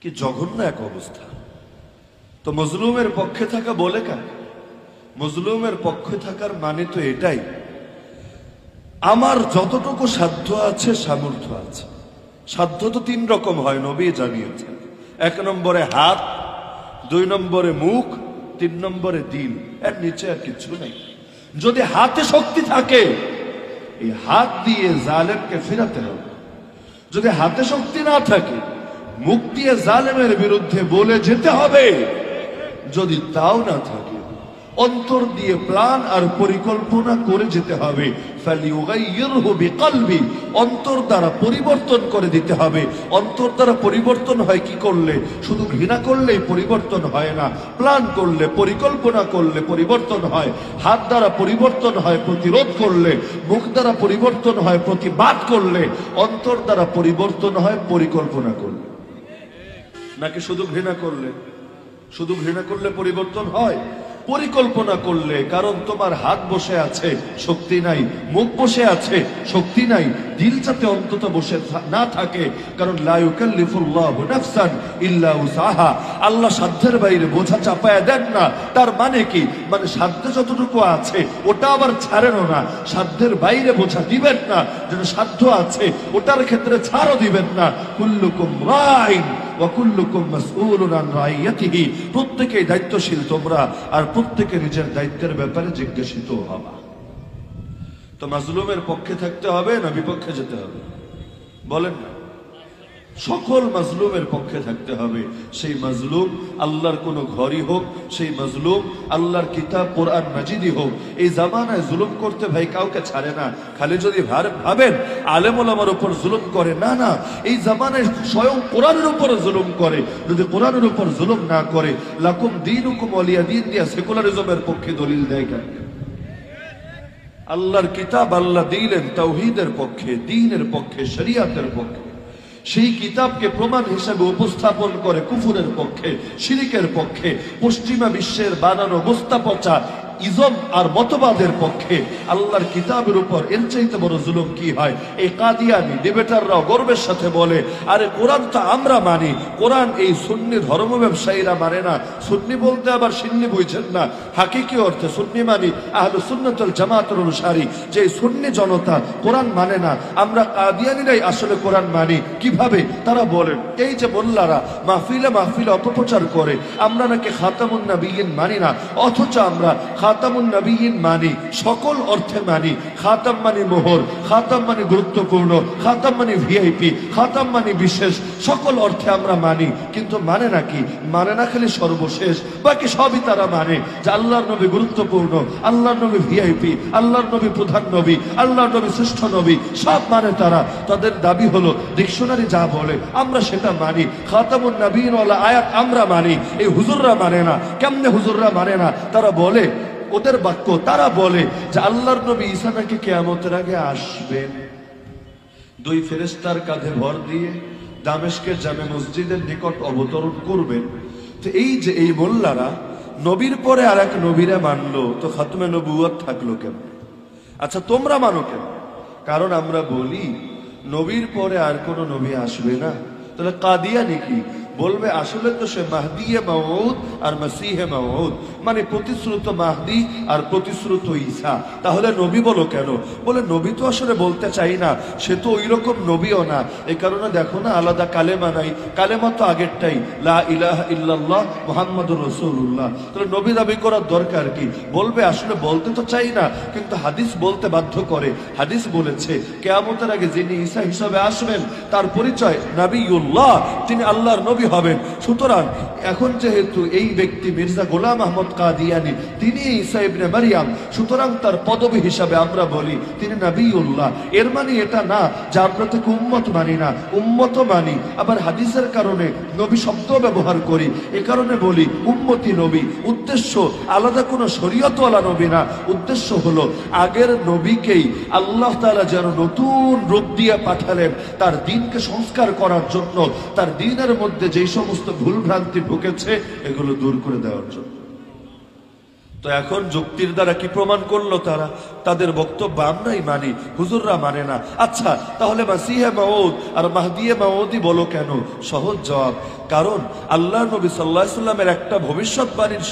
কি জঘন্য এক অবস্থা। তো মজলুমের পক্ষে থাকা বলে কেন? মজলুমের পক্ষে থাকার মানে তো এটাই, আমার যতটুকু সাধ্য আছে, সামর্থ্য আছে। সাধ্য তো তিন রকম হয়, নবী জানিয়েছেন। এক নম্বরে হাত, দুই নম্বরে মুখ, তিন নম্বরে দিল। এর নিচে আর কিছু নেই। যদি হাতে শক্তি থাকে, এই হাত দিয়ে জালেমকে ফিরাতে হবে। যদি হাতে শক্তি না থাকে, মুখ দিয়ে জালেমের বিরুদ্ধে বলে যেতে হবে। যদি তাও না থাকে, অন্তর দিয়ে প্ল্যান আর পরিকল্পনা করে যেতে হবে। ফালিয়ুগাইয়িরহু বিকলবি, অন্তর দ্বারা পরিবর্তন করে দিতে হবে। অন্তর দ্বারা পরিবর্তন হয় কি করলে? শুধু ঘৃণা করলেই পরিবর্তন হয় না, প্ল্যান করলে, পরিকল্পনা করলে পরিবর্তন হয়। হাত দ্বারা পরিবর্তন হয় প্রতিরোধ করলে, মুখ দ্বারা পরিবর্তন হয় প্রতিবাদ করলে, অন্তর দ্বারা পরিবর্তন হয় পরিকল্পনা করলে। নাকি শুধু ঘৃণা করলে? শুধু ঘৃণা করলে পরিবর্তন হয়? পরিকল্পনা করলে। কারণ তোমার হাত বসে আছে, শক্তি নাই, মুখ বসে আছে, শক্তি নাই, দিল যাতে অন্তত বসে না থাকে। কারণ লা ইউকাল্লিফুল্লাহু নাফসান ইল্লা উসাহা, আল্লাহ সাধ্যের বাইরে বোঝা চাপায়া দেন না। তার মানে কি? মানে সাধ্যে যতটুকু আছে ওটা আবার ছাড়েনও না, সাধ্যের বাইরে বোঝা দিবেন না। যেটা সাধ্য আছে ওটার ক্ষেত্রে ছাড়ও দিবেন না। কুল্লুকুম রাইন ওয়া কুল্লুকুম মাসউলুন আন রাইয়াতিহি, প্রত্যেকেই দায়িত্বশীল তোমরা, আর প্রত্যেকে নিজের দায়িত্বের ব্যাপারে জিজ্ঞাসিত হবা। তো মাজলুমের পক্ষে থাকতে হবে না বিপক্ষে যেতে হবে? বলেন না। সকল মাজলুমের পক্ষে থাকতে হবে। সেই মাজলুম আল্লাহর কোন ঘরই হোক, সেই মাজলুম আল্লাহর কিতাব কোরআন মাজিদই হোক। এই জামানায় জুলুম করতে ভাই কাউকে ছাড়ে না। খালি যদি ভাবেন আলেম ওলামার উপর জুলুম করে, না না, এই জামানায় স্বয়ং কোরআনের উপর জুলুম করে। যদি কোরআনের উপর জুলুম না করে, লাকুম দীনুকুম ওয়ালিয়া দীন দিয়া সেকুলারিজমের পক্ষে দলিল দেয় কেন? আল্লাহর কিতাব আল্লাহ দিলেন তাওহীদের পক্ষে, দ্বীনের পক্ষে, শরিয়াতের পক্ষে। সেই কিতাবকে প্রমাণ হিসেবে উপস্থাপন করে কুফুরের পক্ষে, শিরিকের পক্ষে, পশ্চিমা বিশ্বের বানানো বস্তা পচা ইজম আর মতবাদের পক্ষে। আল্লাহর কিতাবের উপর এর চাইতে বড় জুলুম কি হয়? এই কাদিয়ানি ডিবেটাররাও গর্বের সাথে বলে, আরে কোরআন তো আমরা মানি, কোরআন এই সুন্নি ধর্ম ব্যবসায়ীরা মানে না। সুন্নি বলতে আবার সিন্নি বুঝছেন না, হাকিকি অর্থে সুন্নি মানি আহলুস সুন্নাত ওয়াল জামাতের অনুসারী। যে সুন্নি জনতা কোরআন মানে না, আমরা কাদিয়ানিরাই আসলে কোরআন মানি। কিভাবে? তারা বলেন, এই যে মোল্লারা মাহফিলে মাহফিলে অপপ্রচার করে আমরা নাকি খাতামুন নবিয়্যিন মানি না, অথচ আমরা খাতামুন নবিয়্যিন মানি, সকল অর্থে মানি। খাতাম মানে মোহর, খাতাম মানে গুরুত্বপূর্ণ, খাতাম মানে ভিআইপি, খাতাম মানে বিশেষ, সকল অর্থে আমরা মানি। কিন্তু মানে নাকি? মানে না খালি সর্বশেষ, বাকি সবই তারা মানে। যে আল্লাহর নবী গুরুত্বপূর্ণ, আল্লাহর নবী ভিআইপি, আল্লাহর নবী প্রধান নবী, আল্লাহর নবী শ্রেষ্ঠ নবী, সব মানে তারা। তাদের দাবি হলো ডিকশনারি যা বলে আমরা সেটা মানি। খাতামুন নবিয়্যিন ওয়ালা আয়াত আমরা মানি, এই হুজুররা মানে না। কেমনে হুজুররা মানে না? তারা বলে, ওদের বাক্য, তারা বলে যে আল্লাহর নবী ঈসা নাকি কিয়ামতের আগে আসবেন, দুই ফেরেশতার কাঁধে ভর দিয়ে দামেস্কের জামে মসজিদের নিকট অবতরণ করবেন। তো এই যে এই মোল্লারা নবীর পরে আর এক নবীরা মানলো, তো খাতমে নবুয়ত থাকলো কেন? আচ্ছা তোমরা মানো কেন? কারণ আমরা বলি নবীর পরে আর কোন নবী আসবে না। তাহলে কাদিয়ানি কি বলবে? আসলে তো সে মাহদিয়ে মাউদ আর মসিহে মাউদ, মানে প্রতিশ্রুত মাহদি আর প্রতিশ্রুত ঈসা। তাহলে নবী বলো কেন? বলে নবী তো আসলে বলতে চাই না, সে তো ওই রকম নবীও না। এই কারণে দেখো না আলাদা কালেমা নাই, কালেমা তো আগেরটাই, লা ইলাহা ইল্লাল্লাহ মুহাম্মাদুর রাসূলুল্লাহ। তাহলে নবী দাবি করার দরকার কি? বলবে আসলে বলতে তো চাই না, কিন্তু হাদিস বলতে বাধ্য করে। হাদিস বলেছে কিয়ামতের আগে যিনি ঈসা হিসাবে আসবেন তার পরিচয় নবিয়ুল্লাহ, তিনি আল্লাহর নবী হবেন। সুতরাং এখন যেহেতু এই ব্যক্তি মির্জা গোলাম আহমদ কাদিয়ানি তিনি ঈসা ইবনে মারইয়াম, সুতরাং তার পদবী হিসাবে আমরা বলি তিনি নবিয়ুল্লাহ। এর মানে এটা না যে আমরা তাকে উম্মত মানি না, উম্মত মানি। আবার হাদিসের কারণে নবী শব্দ ব্যবহার করি, এ কারণে বলি উম্মতি নবী। উদ্দেশ্য আলাদা কোনো শরীয়তওয়ালা নবী না, উদ্দেশ্য হলো আগের নবীকেই আল্লাহ তাআলা যেন নতুন রূপ দিয়ে পাঠালেন তার দ্বীনকে সংস্কার করার জন্য, তার দ্বীনের মধ্যে যেই সমস্ত ভুল ভ্রান্তি ঢুকেছে এগুলো দূর করে দেওয়ার জন্য। তো এখন যুক্তির দ্বারা কি প্রমাণ করলো তারা? তাদের বক্তব্য আমরাই মানি, হুজুররা মানে না। আচ্ছা, তাহলে মাসিহে মাউদ আর মাহদিয়ে মাউদি বলো কেন? সহজ জবাব, কারণ আল্লাহ নবী সাল্লাল্লাহু আলাইহি সাল্লামের একটা ভবিষ্যৎবাণীর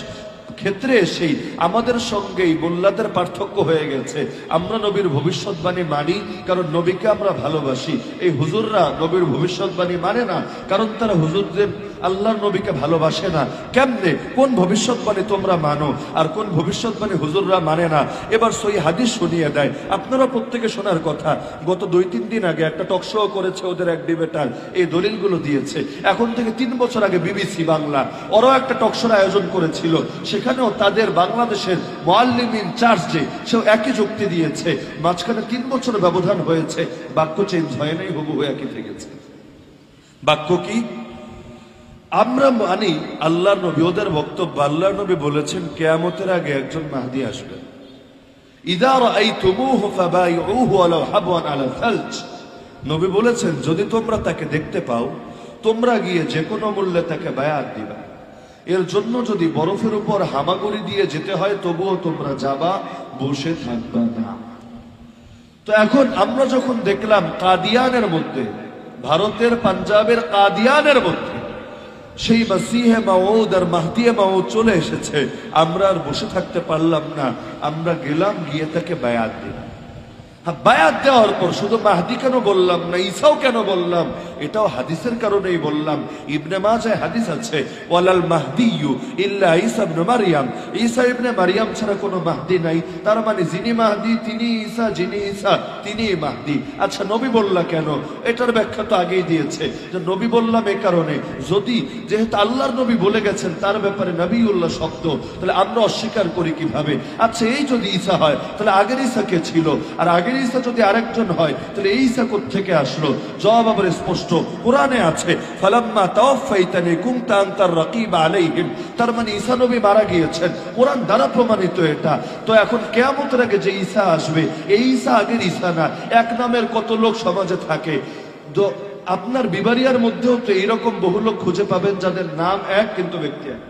ক্ষেত্রে এসেই আমাদের সঙ্গেই মোল্লাদের পার্থক্য হয়ে গেছে। আমরা নবীর ভবিষ্যৎবাণী মানি কারণ নবীকে আমরা ভালোবাসি। এই হুজুররা নবীর ভবিষ্যৎবাণী মানে না, কারণ তারা হুজুরদের আল্লাহর নবীকে ভালোবাসে না। কেমনে, কোন ভবিষ্যৎবাণী তোমরা মানো আর কোন ভবিষ্যৎবাণী হুজুররা মানে না? এবার সই হাদিস শুনিয়ে দেয়। আপনারা প্রত্যেকে শোনার কথা, গত 2-3 দিন আগে একটা টক শো করেছে ওদের এক ডিবেটার, এই দলিলগুলো দিয়েছে। এখন থেকে 3 বছর আগে বিবিসি বাংলা ওরাও একটা টক শোর আয়োজন করেছিল, সেখানেও তাদের বাংলাদেশের মুআল্লিমিন চার্চে সেও একই যুক্তি দিয়েছে। মাঝখানে 3 বছর ব্যবধান হয়েছে, বাক্য চেঞ্জ হয় নাই, হুবহু একই থেকেছে। বাক্য কি? আমরা মানি আল্লাহর নবী, ওদের বক্তব্য আল্লাহর নবী বলেছেন কিয়ামতের আগে একজন মাহদী আসবে। ইযা রাআইতুমুহু ফাবাইউহু ওয়ালাউ হাবওয়ান আলা থালজ। নবী বলেছেন যদি তোমরা তাকে দেখতে পাও, তোমরা গিয়ে যে কোনো মূল্যে তাকে বায়াত দিবা। এর জন্য যদি বরফের উপর হামাগুড়ি দিয়ে যেতে হয় তবুও তোমরা যাবা, বসে থাকবা না। তো এখন আমরা যখন দেখলাম কাদিয়ানের মধ্যে, ভারতের পাঞ্জাবের কাদিয়ানের মধ্যে সেই মাসিহে মাউদ আর মাহদিয়ে মাউদ চলে এসেছে, আমরা আর বসে থাকতে পারলাম না, আমরা গেলাম, গিয়ে তাকে বায়াত দিলাম। বায়াত দেওয়ার পর শুধু মাহদি কেন বললাম না, ঈসাও কেন বললাম? এটাও হাদিসের কারণেই বললাম। ইবনে মাজাহ হাদিস আছে, ওয়ালাল মাহদিয়ু ইল্লা ঈসা ইবনে মারইয়াম, ঈসা ইবনে মারইয়াম ছাড়া কোনো মাহদি নাই। তার মানে যিনি মাহদি তিনি ঈসা, যিনি ঈসা তিনি মাহদি। আচ্ছা, নবী বললা কেন? এটার ব্যাখ্যা তো আগেই দিয়েছে যে নবী বললাম এই কারণে, যদি যেহেতু আল্লাহর নবী বলে গেছেন তার ব্যাপারে নবিউল্লাহ শব্দ, তাহলে আমরা অস্বীকার করি কিভাবে? আচ্ছা, এই যদি ঈসা হয় তাহলে আগের ঈসা কে ছিল? আর আগের ঈসা যদি আরেকজন হয় তাহলে এই ঈসা কোত্থেকে আসলো? জবাব আবার স্পষ্ট, কোরআনে আছে, ফালাম্মা তাওয়াফাইতানি কুনতা আনতার রাকিব আলাইহিম। তার মানে ঈসা নবী মারা গিয়েছেন, কোরআন দ্বারা প্রমাণিত এটা। তো এখন কিয়ামতের আগে যে ঈসা আসবে, এই ঈসা আগের ঈসা না। এক নামের কত লোক সমাজে থাকে, তো আপনার বিবারিয়ার মধ্যেও তো এইরকম বহু লোক খুঁজে পাবেন যাদের নাম এক কিন্তু ব্যক্তি এক,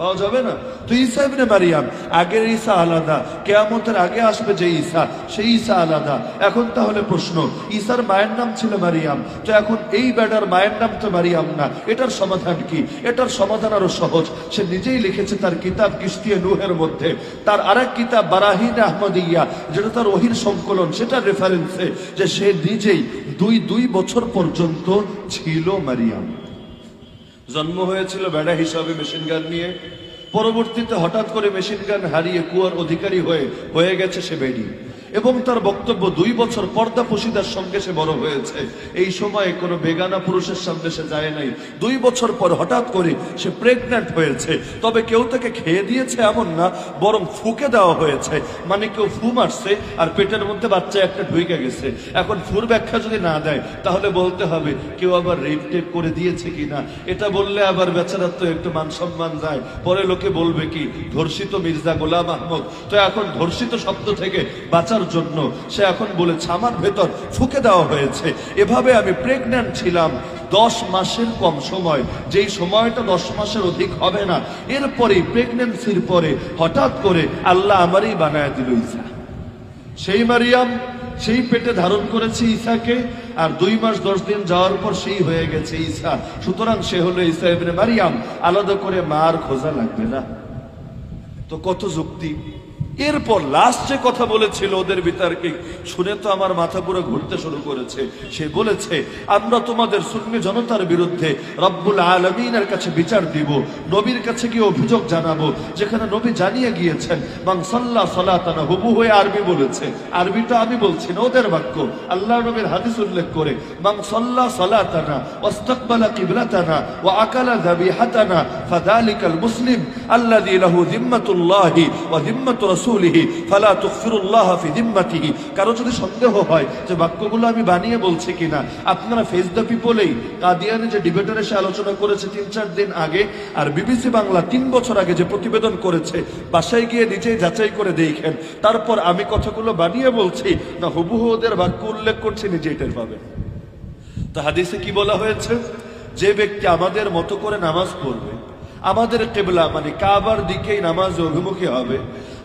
পাওয়া যাবে না? তো ঈসা ইবনে মারইয়াম আগের ঈসা আলাদা, কিয়ামতের আগে আসবে যে ঈসা সেই ঈসা আলাদা। এখন তাহলে প্রশ্ন, ঈসার মায়ের নাম ছিল মারিয়াম, তো এখন এই বেটার মায়ের নাম তো মারিয়াম না, এটার সমাধান কি? এটার সমাধান আরো সহজ। সে নিজেই লিখেছে তার কিতাব কিস্তিয়ে নূহের মধ্যে, তার আরেক কিতাব বারাহিন আহমদিয়া, যেটা তার ওহীর সংকলন, সেটার রেফারেন্সে যে সে নিজেই দুই বছর পর্যন্ত ছিল মারিয়াম। জন্ম হয়েছিল বেড়া হিসাবে মেশিন গান নিয়ে, পরবর্তীতে হঠাৎ করে মেশিন গান হারিয়ে কুয়ার অধিকারী হয়ে গেছে সে বেডি। এবং তার বক্তব্য 2 বছর পর্দা পশিদার সঙ্গে সে বড় হয়েছে। এই সময়ে কোনো বেগানা পুরুষের সামনে সে যায় নাই। 2 বছর পর হঠাৎ করে সে প্রেগন্যান্ট হয়েছে। তবে কেউ তাকে খেয়ে দিয়েছে এমন না, বরং ফুকে দেওয়া হয়েছে। মানে কেউ ফু মারছে আর পেটের মধ্যে বাচ্চা একটা ঢুকে গেছে। এখন ফুর ব্যাখ্যা যদি না দেয় তাহলে বলতে হবে কেউ আবার রেপ টেপ করে দিয়েছে কিনা। এটা বললে আবার বেচারার তো একটু মান সম্মান যায়, পরে লোকে বলবে কি ধর্ষিত মির্জা গোলাম আহমদ। তো এখন ধর্ষিত শব্দ থেকে বাঁচার জন্য সে এখন বলেছে আমার ভেতর ফুকে দেওয়া হয়েছে। এভাবে আমি প্রেগন্যান্ট ছিলাম 10 মাসের কম সময়, যেই সময়টা 10 মাসের অধিক হবে না। এরপরেই প্রেগন্যান্সির পরে হঠাৎ করে আল্লাহ আমারই বানায় দিল ঈসা। সেই মারিয়াম সেই পেটে ধারণ করেছে ঈসাকে, আর 2 মাস 10 দিন যাওয়ার পর সেই হয়ে গেছে ঈসা। সুতরাং সে হলো ঈসা ইবনে মারিয়াম, আলাদা করে মার খোঁজা লাগবে না। তো কত যুক্তি। এরপর লাস্ট যে কথা বলেছিল ওদের বিতর্কে শুনে তো আমার মাথা পুরো ঘুরতে শুরু করেছে। সে বলেছে আমরা তোমাদের সুন্নি জনতার বিরুদ্ধে রব্বুল আলামিনের কাছে বিচার দিব, নবীর কাছে গিয়ে অভিযোগ জানাবো, যেখানে নবী জানিয়ে গিয়েছেন মান সাল্লা সালাতানা, হুবহু হয়ে আরবি বলেছে। আরবিটা আমি বলছি না, ওদের বাক্য। আল্লাহ নবীর হাদিস উল্লেখ করে মান সাল্লা সালাতানা ওয়াস্তাকবালা কিবলাতানা ওয়া আকালা যাবিহাতানা ফাযালিকাল মুসলিম আল্লাযী লাহু যিম্মাতুল্লাহি ওয়া যিম্মাতু রাসূলিহি ফালা তুগফিরুল্লাহ ফি যিম্মাতিহি। কারো যদি সন্দেহ হয় যে বাক্যগুলো আমি বানিয়ে বলছি কিনা, আপনারা ফেস দ্য পিপলেই কাদিয়ানে যে ডিবেটার এসে আলোচনা করেছে 3-4 দিন আগে, আর বিবিসি বাংলা 3 বছর আগে যে প্রতিবেদন করেছে, বাসায় গিয়ে নিজেই যাচাই করে দেখেন। তারপর আমি কথাগুলো বানিয়ে বলছি না হুবহু ওদের বাক্য উল্লেখ করছি, নিজেই টের পাবেন। তো হাদিসে কি বলা হয়েছে? যে ব্যক্তি আমাদের মতো করে নামাজ পড়বে আমাদের কিবলা মানে কাবার দিকেই নামাজ অভিমুখী হবে,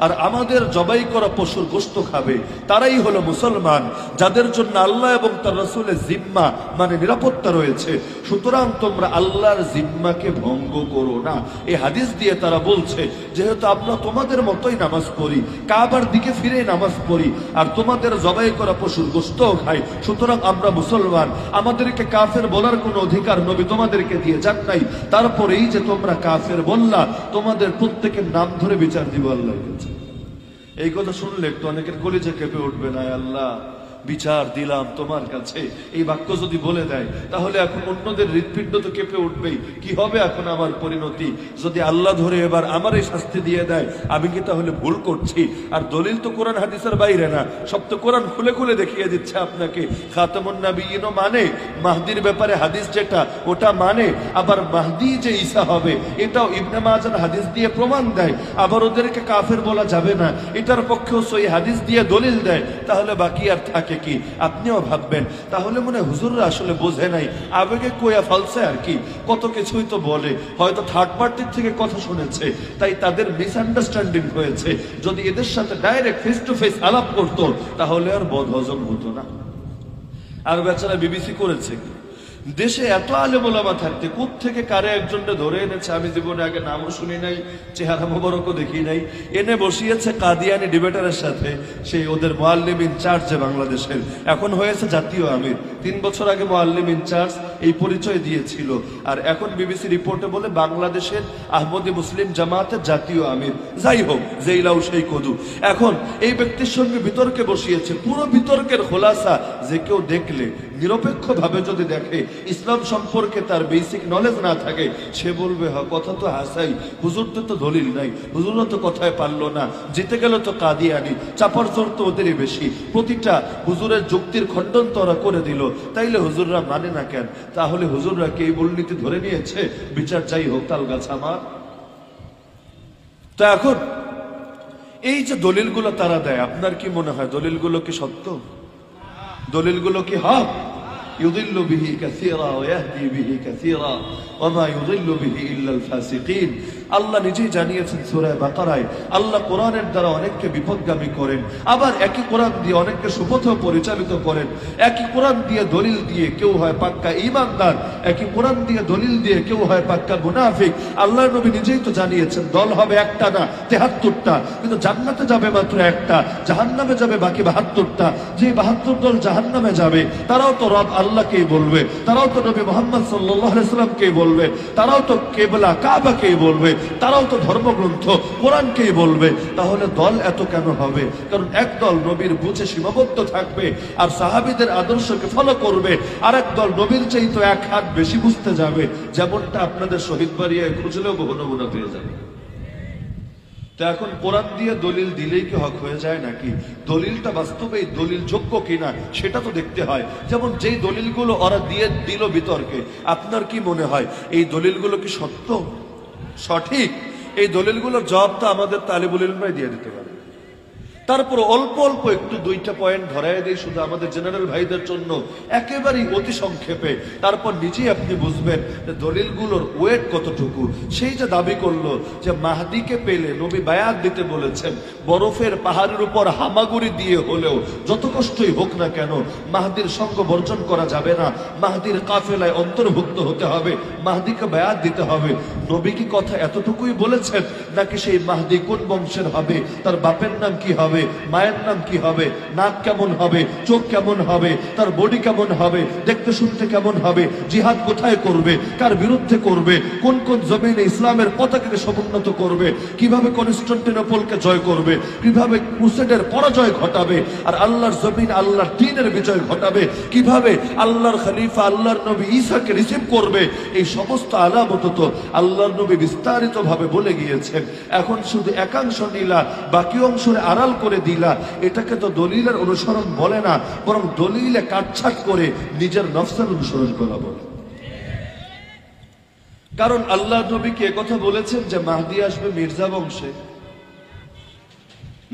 আর আমাদের জবাই করা পশুর গোশত খাবে, তারাই হলো মুসলমান, যাদের জন্য আল্লাহ এবং তার রাসূলের জিম্মা মানে নিরাপত্তা রয়েছে। সুতরাং তোমরা আল্লাহর জিম্মাকে ভঙ্গ করো না। এই হাদিস দিয়ে তারা বলছে, যেহেতু আমরা তোমাদের মতোই নামাজ পড়ি, কাবার দিকে ফিরে নামাজ পড়ি, আর তোমাদের জবাই করা পশুর গোশতও খাই, সুতরাং আমরা মুসলমান, আমাদেরকে কাফের বলার কোনো অধিকার নবী তোমাদেরকে দিয়ে যান নাই। তারপরেই যে তোমরা কাফের বললা, তোমাদের প্রত্যেকের নাম ধরে বিচার দিব আল্লাহর কাছে। এই কথা শুনলে একটু অনেকের কলিজা কেঁপে উঠবে না, আল্লাহ বিচার দিলাম তোমার কাছে। এই বাক্য যদি বলে দেয়, তাহলে এখন অন্যদের হৃৎপিণ্ড তো কেঁপে উঠবেই। কি হবে এখন আমার পরিণতি? যদি আল্লাহ ধরে এবার আমার এই শাস্তি দিয়ে দেয়, আমি কি তাহলে ভুল করছি? আর দলিল তো কোরআন হাদিসের বাইরে না, সব তো কোরআন খুলে খুলে দেখিয়ে দিচ্ছে আপনাকে। খাতামুন নবিয়্যিনও মানে, মাহদির ব্যাপারে হাদিস যেটা ওটা মানে, আবার মাহদি যে ঈসা হবে এটাও ইবনে মাজাহ হাদিস দিয়ে প্রমাণ দেয়। আবার ওদেরকে কাফের বলা যাবে না, এটার পক্ষেও সই হাদিস দিয়ে দলিল দেয়। তাহলে বাকি আর থাকে কি? আপনিও ভাববেন তাহলে মনে হুজুররা আসলে বোঝে নাই, আবেগে কোয়া ফালছে আর কি, কত কিছুই তো বলে, হয়তো থার্ড পার্টির থেকে কথা শুনেছে, তাই তাদের মিসআন্ডারস্ট্যান্ডিং হয়েছে। যদি এদের সাথে ডাইরেক্ট ফেস টু ফেস আলাপ করতো, তাহলে আর বদহজম হতো না। আর বেচারা বিবিসি করেছে কি? দেশে এত আলেম ওলামা থাকতে কোত্থেকে কারে একজনটা ধরে এনেছে, আমি জীবনে আগে নামও শুনি নাই, চেহারা মোবারকও দেখি নাই, এনে বসিয়েছে কাদিয়ানি ডিবেটারের সাথে। সেই ওদের মুআল্লিম ইনচার্জ যে বাংলাদেশের, এখন হয়েছে জাতীয় আমির। 3 বছর আগে মুআল্লিম ইনচার্জ এই পরিচয় দিয়েছিল, আর এখন বিবিসি রিপোর্টে বলে বাংলাদেশের আহমদি মুসলিম জামাতের জাতীয় আমির। যাই হোক, যেই লাউ সেই কদু। এখন এই ব্যক্তির সঙ্গে বিতর্কে বসিয়েছে। পুরো বিতর্কের খোলাসা যে কেউ দেখলে, নিরপেক্ষ ভাবে যদি দেখে, ইসলাম সম্পর্কে তার বেসিক নলেজ না থাকে, সে বলবে হ্যাঁ কথা তো হাসাই, হুজুরদের তো দলিল নাই, হুজুররা তো কথায় পারলো না, জিতে গেল তো কাদিয়ানি, চাপার জোর তো ওদেরই বেশি, প্রতিটা হুজুরের যুক্তির খণ্ডন তো ওরা করে দিল, তাইলে হুজুররা মানে না কেন? তাহলে হুজুররা কে এই মূলনীতি ধরে নিয়েছে? বিচার যাই হোক, তাল গাছ আমার। তো এখন এই যে দলিলগুলো তারা দেয়, আপনার কি মনে হয় দলিলগুলো কি সত্য? দলিলগুলো কি হক? يضل به كثيرا ويهدي به كثيرا وما يضل به إلا الفاسقين। আল্লাহ নিজেই জানিয়েছেন সূরা বাকারায়, আল্লাহ কোরআনের দ্বারা অনেককে বিপদগামী করেন, আবার একই কোরআন দিয়ে অনেককে সুপথে পরিচালিত করেন। একই কোরআন দিয়ে দলিল দিয়ে কেউ হয় পাক্কা ঈমানদার, একই কোরআন দিয়ে দলিল দিয়ে কেউ হয় পাক্কা মুনাফিক। আল্লাহর নবী নিজেই তো জানিয়েছেন দল হবে একটা না ৭৩টা, কিন্তু জান্নাতে যাবে মাত্র একটা, জাহান্নামে যাবে বাকি ৭২টা। যে ৭২ দল জাহান্নামে যাবে, তারাও তো রব আল্লাহকেই বলবে, তারাও তো নবী মুহাম্মদ সাল্লাল্লাহু আলাইহি ওয়াসাল্লামকেই বলবে, তারাও তো কিবলা কাবাকেই বলবে, তারাও তো ধর্মগ্রন্থ কোরআনকেই বলবে। তাহলে দল এত কেন হবে? কারণ এক দল নবীর বুঝে সীমাবদ্ধ থাকবে আর সাহাবীদের আদর্শকে ফলো করবে, আর এক দল নবীর চাইতে এক হাত বেশি বুঝতে যাবে, যেমনটা আপনাদের শহীদ বাড়িয়ায় খুঁজলেও বহু নমুনা পেয়ে যাবে। তো এখন কোরআন দিয়ে দলিল দিলেই কি হক হয়ে যায় নাকি? দলিলটা বাস্তবে দলিল যোগ্য কিনা সেটা তো দেখতে হয়। যেমন যেই দলিলগুলো ওরা দিয়ে দিল বিতর্কে, আপনার কি মনে হয় এই দলিলগুলো কি সত্য, সঠিক? এই দলিলগুলোর জবাবটা আমাদের তালিবুল ইলমরাই দিয়ে দিতে পারে। তারপর অল্প অল্প একটু 2টা পয়েন্ট ধরাই দেই শুধু আমাদের জেনারেল ভাইদের জন্য, একেবারেই অতি সংক্ষেপে। তারপর নিজেই আপনি বুঝবেন যে দলিলগুলোর ওয়েট কতটুকু। সেই যে দাবি করলো যে মাহদিকে পেলে নবী বায়াত দিতে বলেছেন, বরফের পাহাড়ের উপর হামাগুড়ি দিয়ে হলেও যত কষ্টই হোক না কেন মাহদির সঙ্গ বর্জন করা যাবে না, মাহদির কাফেলায় অন্তর্ভুক্ত হতে হবে, মাহদিকে বায়াত দিতে হবে। নবী কি কথা এতটুকুই বলেছেন, নাকি সেই মাহদি কোন বংশের হবে, তার বাপের নাম কি হবে, মায়ের নাম কি হবে, নাক কেমন হবে, চোখ কেমন হবে, তার বডি কেমন হবে, দেখতে শুনতে কেমন হবে, জিহাদ কোথায় করবে, কার বিরুদ্ধে করবে, কোন কোন জমিনে ইসলামের পতাকাকে সমুন্নত করবে, কিভাবে কনস্টান্টিনোপলকে জয় করবে, কিভাবে ক্রুসেডের পরাজয় ঘটাবে, আর আল্লাহর জমিন আল্লাহর দ্বীনের বিজয় ঘটাবে, কিভাবে আল্লাহর খলিফা আল্লাহর নবী ঈসাকে রিসিভ করবে। এই সমস্ত আলামত তো আল্লাহর নবী বিস্তারিত ভাবে বলে গিয়েছেন। এখন শুধু একাংশ নিলা, বাকি অংশে আড়াল করে দিলা, এটাকে তো দলিলের অনুসরণ বলে না, বরং দলিলে কাটছাট করে নিজের নফসের অনুসরণ করা বলে। কারণ আল্লাহ নবী কি কথা বলেছেন যে মাহদি আসবে মির্জা বংশে?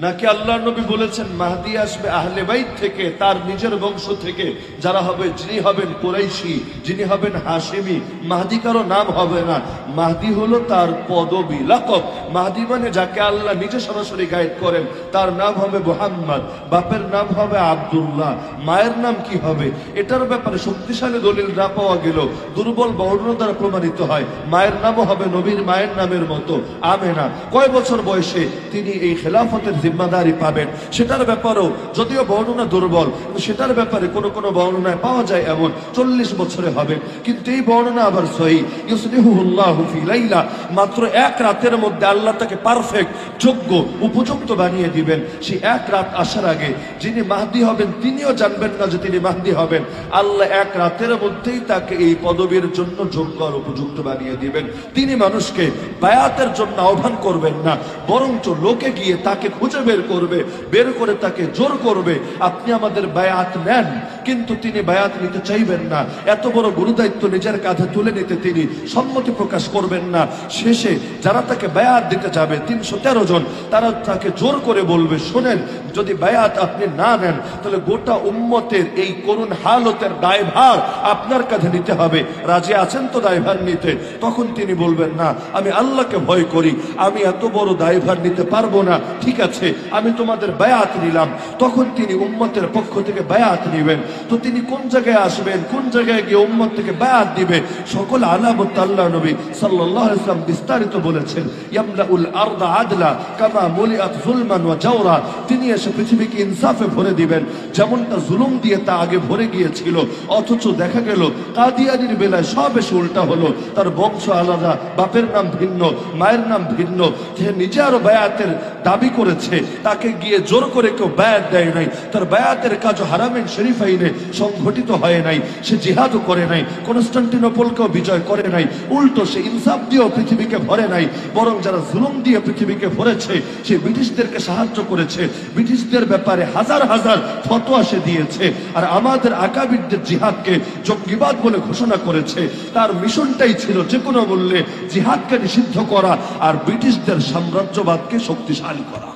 নাকি আল্লাহ নবী বলেছেন মাহদি আসবে আহলে বাইত থেকে, তার নিজের বংশ থেকে, যারা হবে, যিনি হবেন কুরাইশি, যিনি হবেন হাশিমি। মাহদি কারো নাম হবে না, মাহদি হলো তার পদবী, লাকব। মাহদি মানে যাকে আল্লাহ নিজে সরাসরি গাইড করেন, তার নাম হবে মুহাম্মদ, বাপের নাম হবে আব্দুল্লাহ, মায়ের নাম কি হবে এটার ব্যাপারে শক্তিশালী দলিল না পাওয়া গেল, দুর্বল বর্ণনা দ্বারা প্রমাণিত হয় মায়ের নামও হবে নবীর মায়ের নামের মতো, আমেনা। কয় বছর বয়সে তিনি এই খেলাফতের জিম্মাদারি পাবেন সেটার ব্যাপারেও যদিও বর্ণনা দুর্বল, সেটার ব্যাপারে কোনো বর্ণনায় পাওয়া যায় এমন 40 বছরে হবে। কিন্তু এই বর্ণনা আবার সহিহ, ইউসলিহুল্লাহু ফি লাইলা, মাত্র এক রাতের মধ্যে আল্লাহ তাকে পারফেক্ট, যোগ্য, উপযুক্ত বানিয়ে দিবেন। সেই এক রাত আসার আগে যিনি মাহদি হবেন তিনিও জানবেন না যে তিনি মাহদি হবেন। আল্লাহ এক রাতের মধ্যেই তাকে এই পদবীর জন্য যোগ্য আর উপযুক্ত বানিয়ে দিবেন। তিনি মানুষকে বায়াতের জন্য আহ্বান করবেন না, বরঞ্চ লোকে গিয়ে তাকে খুঁজে বের করবে, বের করে তাকে জোর করবে, আপনি আমাদের বায়াত নেন। কিন্তু তিনি বায়াত নিতে চাইবেন না, এত বড় গুরুদায়িত্ব নিজের কাঁধে তুলে নিতে তিনি সম্মতি প্রকাশ করবেন না। শেষে যারা তাকে বায়াত দিতে যাবে 313 জন, তারা তাকে জোর করে বলবে, শোনেন, যদি বায়াত আপনি না নেন তাহলে গোটা উম্মতের এই করুণ হালতের দায়ভার আপনার কাঁধে নিতে হবে, রাজি আছেন তো দায়ভার নিতে? তখন তিনি বলবেন, না, আমি আল্লাহকে ভয় করি, আমি এত বড় দায়ভার নিতে পারবো না, ঠিক আছে আমি তোমাদের বায়াত নিলাম। তখন তিনি উম্মতের পক্ষ থেকে বায়াত নিবেন। তো তিনি কোন জায়গায় আসবেন, কোন জায়গায় গিয়ে উম্মত থেকে বায়াত দিবে, সকল আলামত আল্লাহ নবী সাল্লাল্লাহু আলাইহি ওয়াসাল্লাম বিস্তারিত বলেছেন। ইয়ামলাউল আরদা আদলা কামা মুলিআত যুলমান ওয়া জাওরা, তিনি এসে পৃথিবীকে ইনসাফে ভরে দিবেন, যেমনটা জুলুম দিয়ে তা আগে ভরে গিয়েছিল। অথচ দেখা গেল কাদিয়ানির বেলায় সব এসে উল্টা হলো, তার বংশ আলাদা, বাপের নাম ভিন্ন, মায়ের নাম ভিন্ন, সে নিজে আরো বায়াতের দাবি করেছে, তাকে গিয়ে জোর করে কেউ বায়াত দেয় নাই, তার বায়াতের কাজও হারামেন শরীফাইনে সংঘটিত হয় নাই, সে জিহাদও করে নাই, কনস্টান্টিনোপলকেও বিজয় করে নাই, উল্টো সে ইনসাফ দিয়েও পৃথিবীকে ভরে নাই, বরং যারা জুলুম দিয়ে পৃথিবীকে ভরেছে সে ব্রিটিশদেরকে সাহায্য করেছে, ব্রিটিশদের ব্যাপারে হাজার হাজার ফতোয়া সে দিয়েছে, আর আমাদের আকাবিরদের জিহাদকে জঙ্গিবাদ বলে ঘোষণা করেছে। তার মিশনটাই ছিল যে কোনো মূল্যে জিহাদকে নিষিদ্ধ করা আর ব্রিটিশদের সাম্রাজ্যবাদকে শক্তিশালী করা।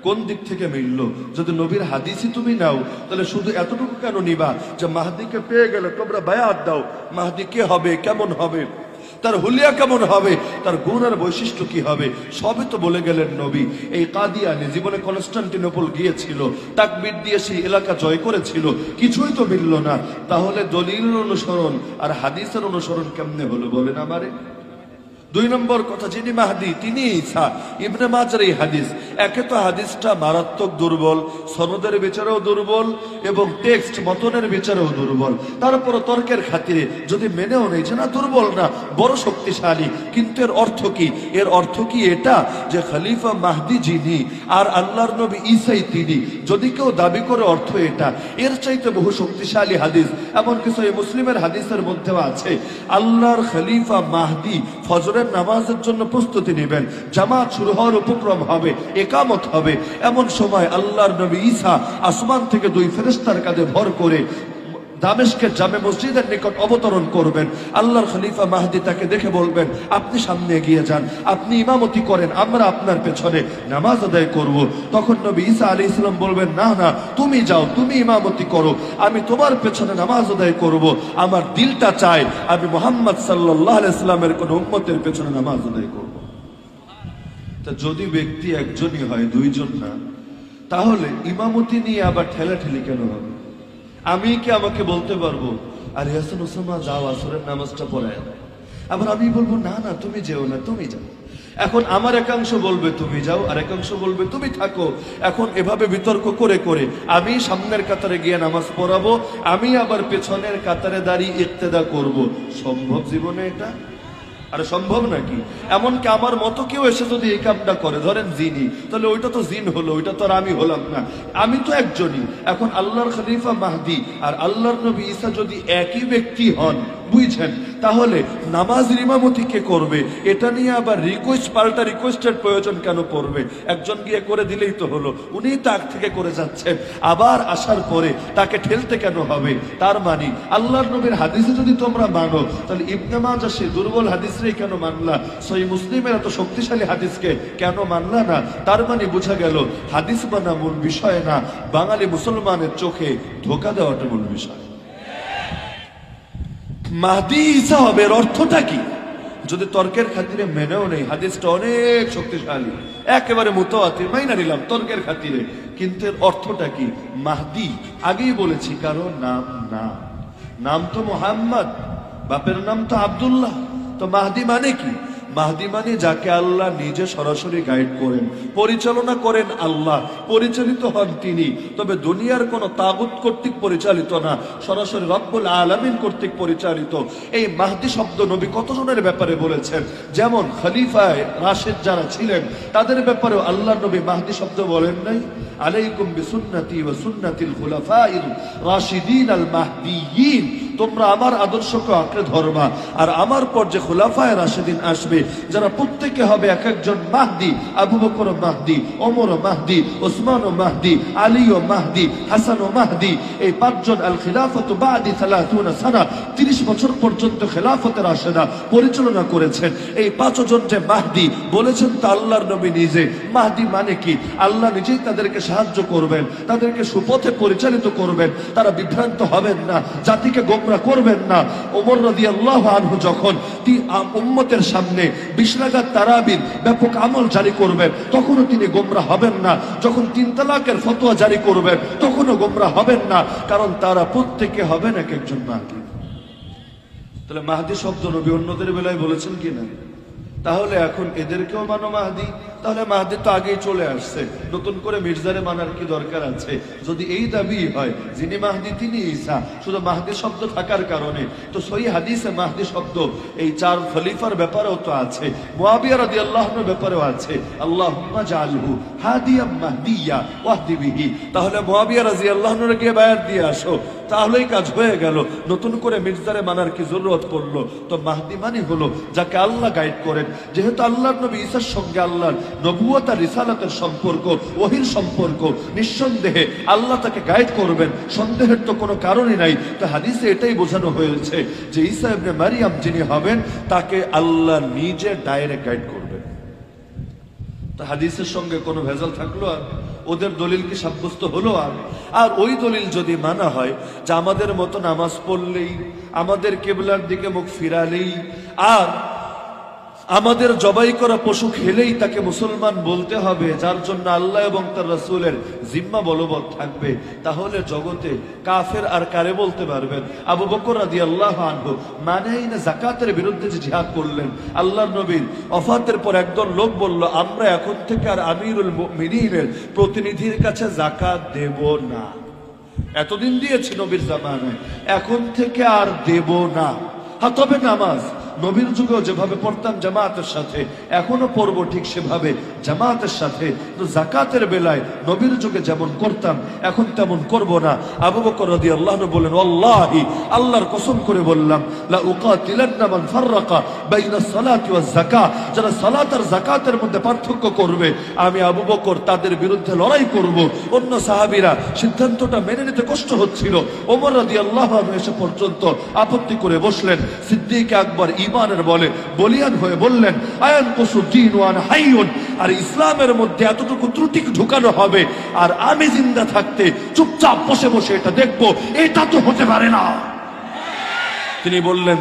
কোন দিক থেকে মিলল? যদি নবীর হাদিসই তুমি নাও তাহলে শুধু এতটুকু কেন নিবা যে মাহদিকে পেয়ে গেলে তোমরা বায়াত দাও? মাহদি কে হবে, কেমন হবে, তার হুলিয়া কেমন হবে, তার গুণ আর বৈশিষ্ট্য কি হবে, সবই তো বলে গেলেন নবী। এই কাদিয়ানি জীবনে কনস্টান্টিনোপল গিয়েছিল, তাকবীর দিয়ে সেই এলাকা জয় করেছিল, কিছুই তো মিলল না। তাহলে দলিলের অনুসরণ আর হাদিসের অনুসরণ কেমনে হলো বলেন আমারে? 2 নম্বর কথা, যিনি মাহদি তিনি ঈসা। ইবনে মাজার এই হাদিস, একে তো হাদিসটা মারাত্মক দুর্বল, সনদের বিচারেও দুর্বল এবং টেক্সট মতনের বিচারেও দুর্বল। তারপর তর্কের খাতিরে যদি মেনেও নেই যে না দুর্বল না, বড় শক্তিশালী, কিন্তু এর অর্থ কি? এর অর্থ কি এটা যে খলিফা মাহদি যিনি আর আল্লাহর নবী ঈসাই তিনি? যদি কেউ দাবি করে অর্থ এটা, এর চাইতে বহু শক্তিশালী হাদিস এমন কিছু এই মুসলিমের হাদিসের মধ্যেও আছে। আল্লাহর খলিফা মাহদি ফজরের নামাজের জন্য প্রস্তুতি নেবেন, জামাত শুরু হওয়ার উপক্রম হবে, একামত হবে, এমন সময় আল্লাহর নবী ঈসা আসমান থেকে 2 ফেরেশতার কাঁধে ভর করে দামেস্কের জামে মসজিদের নিকট অবতরণ করবেন। আল্লাহর খলিফা মাহদি তাকে দেখে বলবেন, আপনি সামনে এগিয়ে যান, আপনি ইমামতি করেন, আমরা আপনার পেছনে নামাজ আদায় করব। তখন নবী ঈসা আলাইহিস সালাম বলবেন, না না, তুমি যাও, তুমি ইমামতি করো, আমি তোমার পেছনে নামাজ আদায় করব। আমার দিলটা চায় আমি মুহাম্মদ সাল্লাল্লাহু আলাইহি সাল্লামের কোন উম্মতের পেছনে নামাজ আদায় করব। তা যদি ব্যক্তি একজনই হয়, 2 জন না, তাহলে ইমামতি নিয়ে আবার ঠেলাঠেলি কেন হবে? আমি কি আমাকে বলতে পারবো আর হাসান ওসামা যাও আসরের নামাজটা পড়ায়, আবার আমি বলবো না না তুমি যেও না, তুমি যাও। এখন আমার একাংশ বলবে তুমি যাও, আর একাংশ বলবে তুমি থাকো। এখন এভাবে বিতর্ক করে করে আমি সামনের কাতারে গিয়ে নামাজ পড়াবো, আমি আবার পেছনের কাতারে দাঁড়িয়ে ইক্তেদা করব। সম্ভব জীবনে এটা? আর সম্ভব নাকি? এমনকি আমার মতো কেউ এসে যদি এই কামটা করে, ধরেন জিনি, তাহলে ওইটা তো জিন হলো, ওইটা তো আর আমি হলাম না, আমি তো একজনই। এখন আল্লাহর খলিফা মাহদি আর আল্লাহর নবী ঈসা যদি একই ব্যক্তি হন, বুঝছেন। তাহলে নামাজের ইমামতি কে করবে? এটা নিয়ে আবার রিকোয়েস্ট পাল্টা রিকোয়েস্টের প্রয়োজন কেন পড়বে? একজন গিয়ে করে দিলেই তো হলো। উনি তো আগ থেকে করে যাচ্ছেন, আবার আসার পরে তাকে ঠেলতে কেন হবে? তার মানে আল্লাহর নবীর হাদিসে যদি তোমরা মানো, তাহলে ইবনে মাজাহ সেই দুর্বল হাদিসটাই কেন মানলা? সহিহ মুসলিমের এত শক্তিশালী হাদিসকে কেন মানলা না? তার মানে বোঝা গেল হাদিস মানা মূল বিষয় না, বাঙালি মুসলমানের চোখে ধোকা দেওয়াটা মূল বিষয়। মাহদি ঈসা হবে এর অর্থটা কি? যদি তর্কের খাতিরে মেনেও নেই, হাদিসটা অনেক শক্তিশালী, একেবারে মুতাওয়াতির, মাইনা নিলাম তর্কের খাতিরে, কিন্তু এর অর্থটা কি? মাহদি আগেই বলেছি, কারণ নাম তো মুহাম্মদ, বাপের নাম তো আব্দুল্লাহ। তো মাহদি মানে কি? মাহদি মানে যাকে আল্লাহ নিজে সরাসরি গাইড করেন, পরিচালনা করেন আল্লাহ, পরিচালিত হন তিনি। তবে দুনিয়ার কোন তাগুত কর্তৃক পরিচালিত না, সরাসরি রব্বুল আলামিন কর্তৃক পরিচালিত। এই মাহদি শব্দ নবী কতজনের ব্যাপারে বলেছেন? যেমন খলিফায়ে রাশিদ যারা ছিলেন তাদের ব্যাপারেও আল্লাহ নবী মাহদি শব্দ বলেন নাই? আলাইকুম বিসুন্নতি ওয়া সুন্নাতিল খুলাফাইর রাশিদিন আল মাহদিয়িন, তোমরা আমার আদর্শকে আঁকড়ে ধরবা, আর আমার পর যে খুলাফায়ে রাশিদিন আসবে যারা প্রত্যেকে হবে এক একজন মাহদি। আবু বকর মাহদি, ওমর মাহদি, ওসমান মাহদি, আলী ও মাহদি, হাসান ও মাহদি। এই পাঁচজন আল খিলাফাতু বাদি 30 সানা, 30 বছর পর্যন্ত খেলাফতে রাশেদা পরিচালনা করেছেন। এই পাঁচজন যে মাহদি বলেছেন তা আল্লাহর নবী নিজে। মাহদি মানে কি? আল্লাহ নিজেই তাদেরকে সাহায্য করবেন, তাদেরকে সুপথে পরিচালিত করবেন, তারা বিভ্রান্ত হবেন না, জাতিকে গোমরা করবেন না। ওমর রাদিয়াল্লাহু আনহু যখন উম্মতের সামনে 20 রাকাত তারাবির ব্যাপক আমল জারি করবেন, তখনও তিনি গোমরা হবেন না। যখন 3 তালাকের ফতোয়া জারি করবেন, তখনও গোমরা হবেন না, কারণ তারা প্রত্যেকে হবেন এক একজন মাহদি। তাহলে মাহদি শব্দ নবী অন্যদের বেলায় বলেছেন কিনা? তাহলে এখন এদেরকেও মানো মাহদি? তাহলে মাহদি তো আগেই চলে আসছে, নতুন করে মির্জারে মানার কি দরকার আছে? যদি এই দাবি হয় যিনি মাহদি তিনি ঈসা, শুধু মাহদি শব্দ থাকার কারণে তো সহিহ হাদিসে মাহদি শব্দ এই 4 খলিফার ব্যাপারেও তো আছে, মুআবিয়া রাদিয়াল্লাহু আনহুর ব্যাপারেও আছে, আল্লাহুম্মা জাআলহু হাদিয়াম মাহদিয়া ওয়াহদি বিহি। তাহলে মুআবিয়া রাদিয়াল্লাহু আনহুর গিয়ে বায়াত দিয়ে আসো, তাহলেই কাজ হয়ে গেল। নতুন করে মির্জারে মানার কি জরুরত পড়লো? তো মাহদি মানে হলো যাকে আল্লাহ গাইড করেন। যেহেতু আল্লাহর নবী ঈসার সঙ্গে আল্লাহর নবুয়ত আর রিসালাতের সম্পর্ক, ওহীর সম্পর্ক, নিঃসন্দেহে আল্লাহ তাকে গাইড করবেন, সন্দেহের তো কোনো কারণই নাই। তো হাদিসে এটাই বোঝানো হয়েছে যে ঈসা ইবনে মারিয়াম যিনি হবেন তাকে আল্লাহ নিজে ডাইরেক্ট গাইড করবেন। তো হাদিসের সঙ্গে কোনো ভেজাল থাকলো? আর ওদের দলিল কি সাব্যস্ত হলো? আর ওই দলিল যদি মানা হয় যে আমাদের মতো নামাজ পড়লেই, আমাদের কিবলার দিকে মুখ ফিরালেই, আর আমাদের জবাই করা পশু খেলেই তাকে মুসলমান বলতে হবে, যার জন্য আল্লাহ এবং তার রাসূলের জিম্মা বলবৎ থাকবে, তাহলে জগতে কাফের আর কারে বলতে পারবেন? আবু বকর রাদিয়াল্লাহু আনহু মানেই না যাকাতের বিরুদ্ধে যে জিহাদ করলেন, আল্লাহর নবীর ওফাতের পর একদল লোক বলল আমরা এখন থেকে আর আমিরুল মুমিনিনের প্রতিনিধির কাছে যাকাত দেব না। এতদিন দিয়েছি নবীর জামানায়, এখন থেকে আর দেব না। হ্যাঁ, তবে নামাজ নবীর যুগেও যেভাবে পড়তাম জামাতের সাথে, এখনো পড়বো ঠিক সেভাবে জামাতের সাথে। তো যাকাতের বেলায় নবীর যুগে যেমন করতাম এখন তেমন করব না। আবু বকর রাদিয়াল্লাহু আনহু বলেন, ওয়াল্লাহি, আল্লাহর কসম করে বললাম, লা উকাতিলান্না মান ফাররাকা বাইনা সালাতি ওয়াজ যাকাত, যারা সালাত আর যাকাতের মধ্যে পার্থক্য করবে আমি আবু বকর তাদের বিরুদ্ধে লড়াই করব। অন্য সাহাবীরা সিদ্ধান্তটা মেনে নিতে কষ্ট হচ্ছিল, ওমর রাদিয়াল্লাহু আনহু এসে পর্যন্ত আপত্তি করে বসলেন। সিদ্দিক আকবর ঈমানের বলে বলিয়ান হয়ে বললেন, আয়ান কুসুদ্দিন ওয়ান হাইয়ুন, আর ইসলামের মধ্যে এতটুকু ত্রুটি ঢুকানো হবে আর আমি জিন্দা থাকতে চুপচাপ বসে বসে এটা দেখবো, এটা তো হতে পারে না। তিনি বললেন,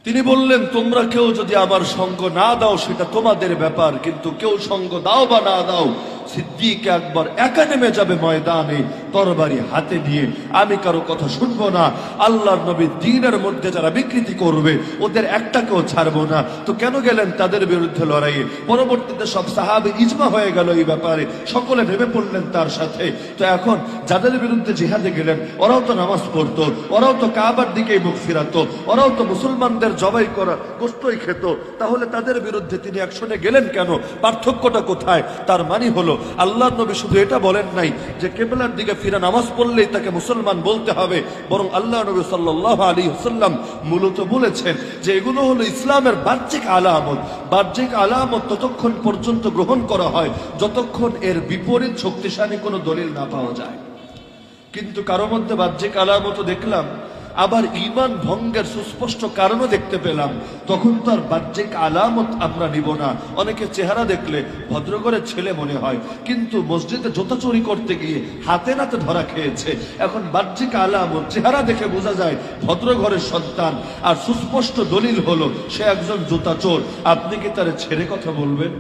তিনি বললেন তোমরা কেউ যদি আমার সঙ্গ না দাও সেটা তোমাদের ব্যাপার, কিন্তু কেউ সঙ্গ দাও বা না দাও, সিদ্দিক আকবর একা নেমে যাবে ময়দানে, তরবারি হাতে নিয়ে আমি কারো কথা শুনবো না, আল্লাহর নবীর দ্বীনের মধ্যে যারা বিকৃতি করবে ওদের একটাকেও ছাড়বো না। তো কেন গেলেন তাদের বিরুদ্ধে লড়াইয়ে? পরবর্তীতে সব সাহাবী ইজমা হয়ে গেল এই ব্যাপারে, সকলে নেমে পড়লেন তার সাথে। তো এখন যাদের বিরুদ্ধে জিহাদে গেলেন ওরাও তো নামাজ পড়তো, ওরাও তো কাবার দিকেই মুখ ফিরাতো, ওরাও তো মুসলমানদের জবাই করা গোশতই খেত, তাহলে তাদের বিরুদ্ধে তিনি অ্যাকশনে গেলেন কেন? পার্থক্যটা কোথায়? তার মানে হলো আল্লাহর নবী শুধু এটা বলেন নাই যে কিবলার দিকে ফিরে নামাজ পড়লেই তাকে মুসলমান বলতে হবে, বরং আল্লাহ নবী সাল্লাল্লাহু আলাইহি ওয়াসাল্লাম মূলত বলেছেন যে এগুলো হলো ইসলামের বাহ্যিক আলামত। বাহ্যিক আলামত ততক্ষণ পর্যন্ত গ্রহণ করা হয় যতক্ষণ এর বিপরীত শক্তিশালী কোনো দলিল না পাওয়া যায়। কিন্তু কারো মধ্যে বাহ্যিক আলামত দেখলাম, আবার ঈমান ভঙ্গের সুস্পষ্ট কারণও দেখতে পেলাম, তখন তো আর বাহ্যিক আলামত আমরা নিব না। অনেকে চেহারা দেখলে ভদ্রঘরের ছেলে মনে হয়, কিন্তু মসজিদে জুতা চুরি করতে গিয়ে হাতে নাতে ধরা খেয়েছে। এখন বাহ্যিক আলামত চেহারা দেখে বোঝা যায় ভদ্রঘরের সন্তান, আর সুস্পষ্ট দলিল হলো সে একজন জুতা চোর। আপনি কি তার ছেড়ে কথা বলবেন?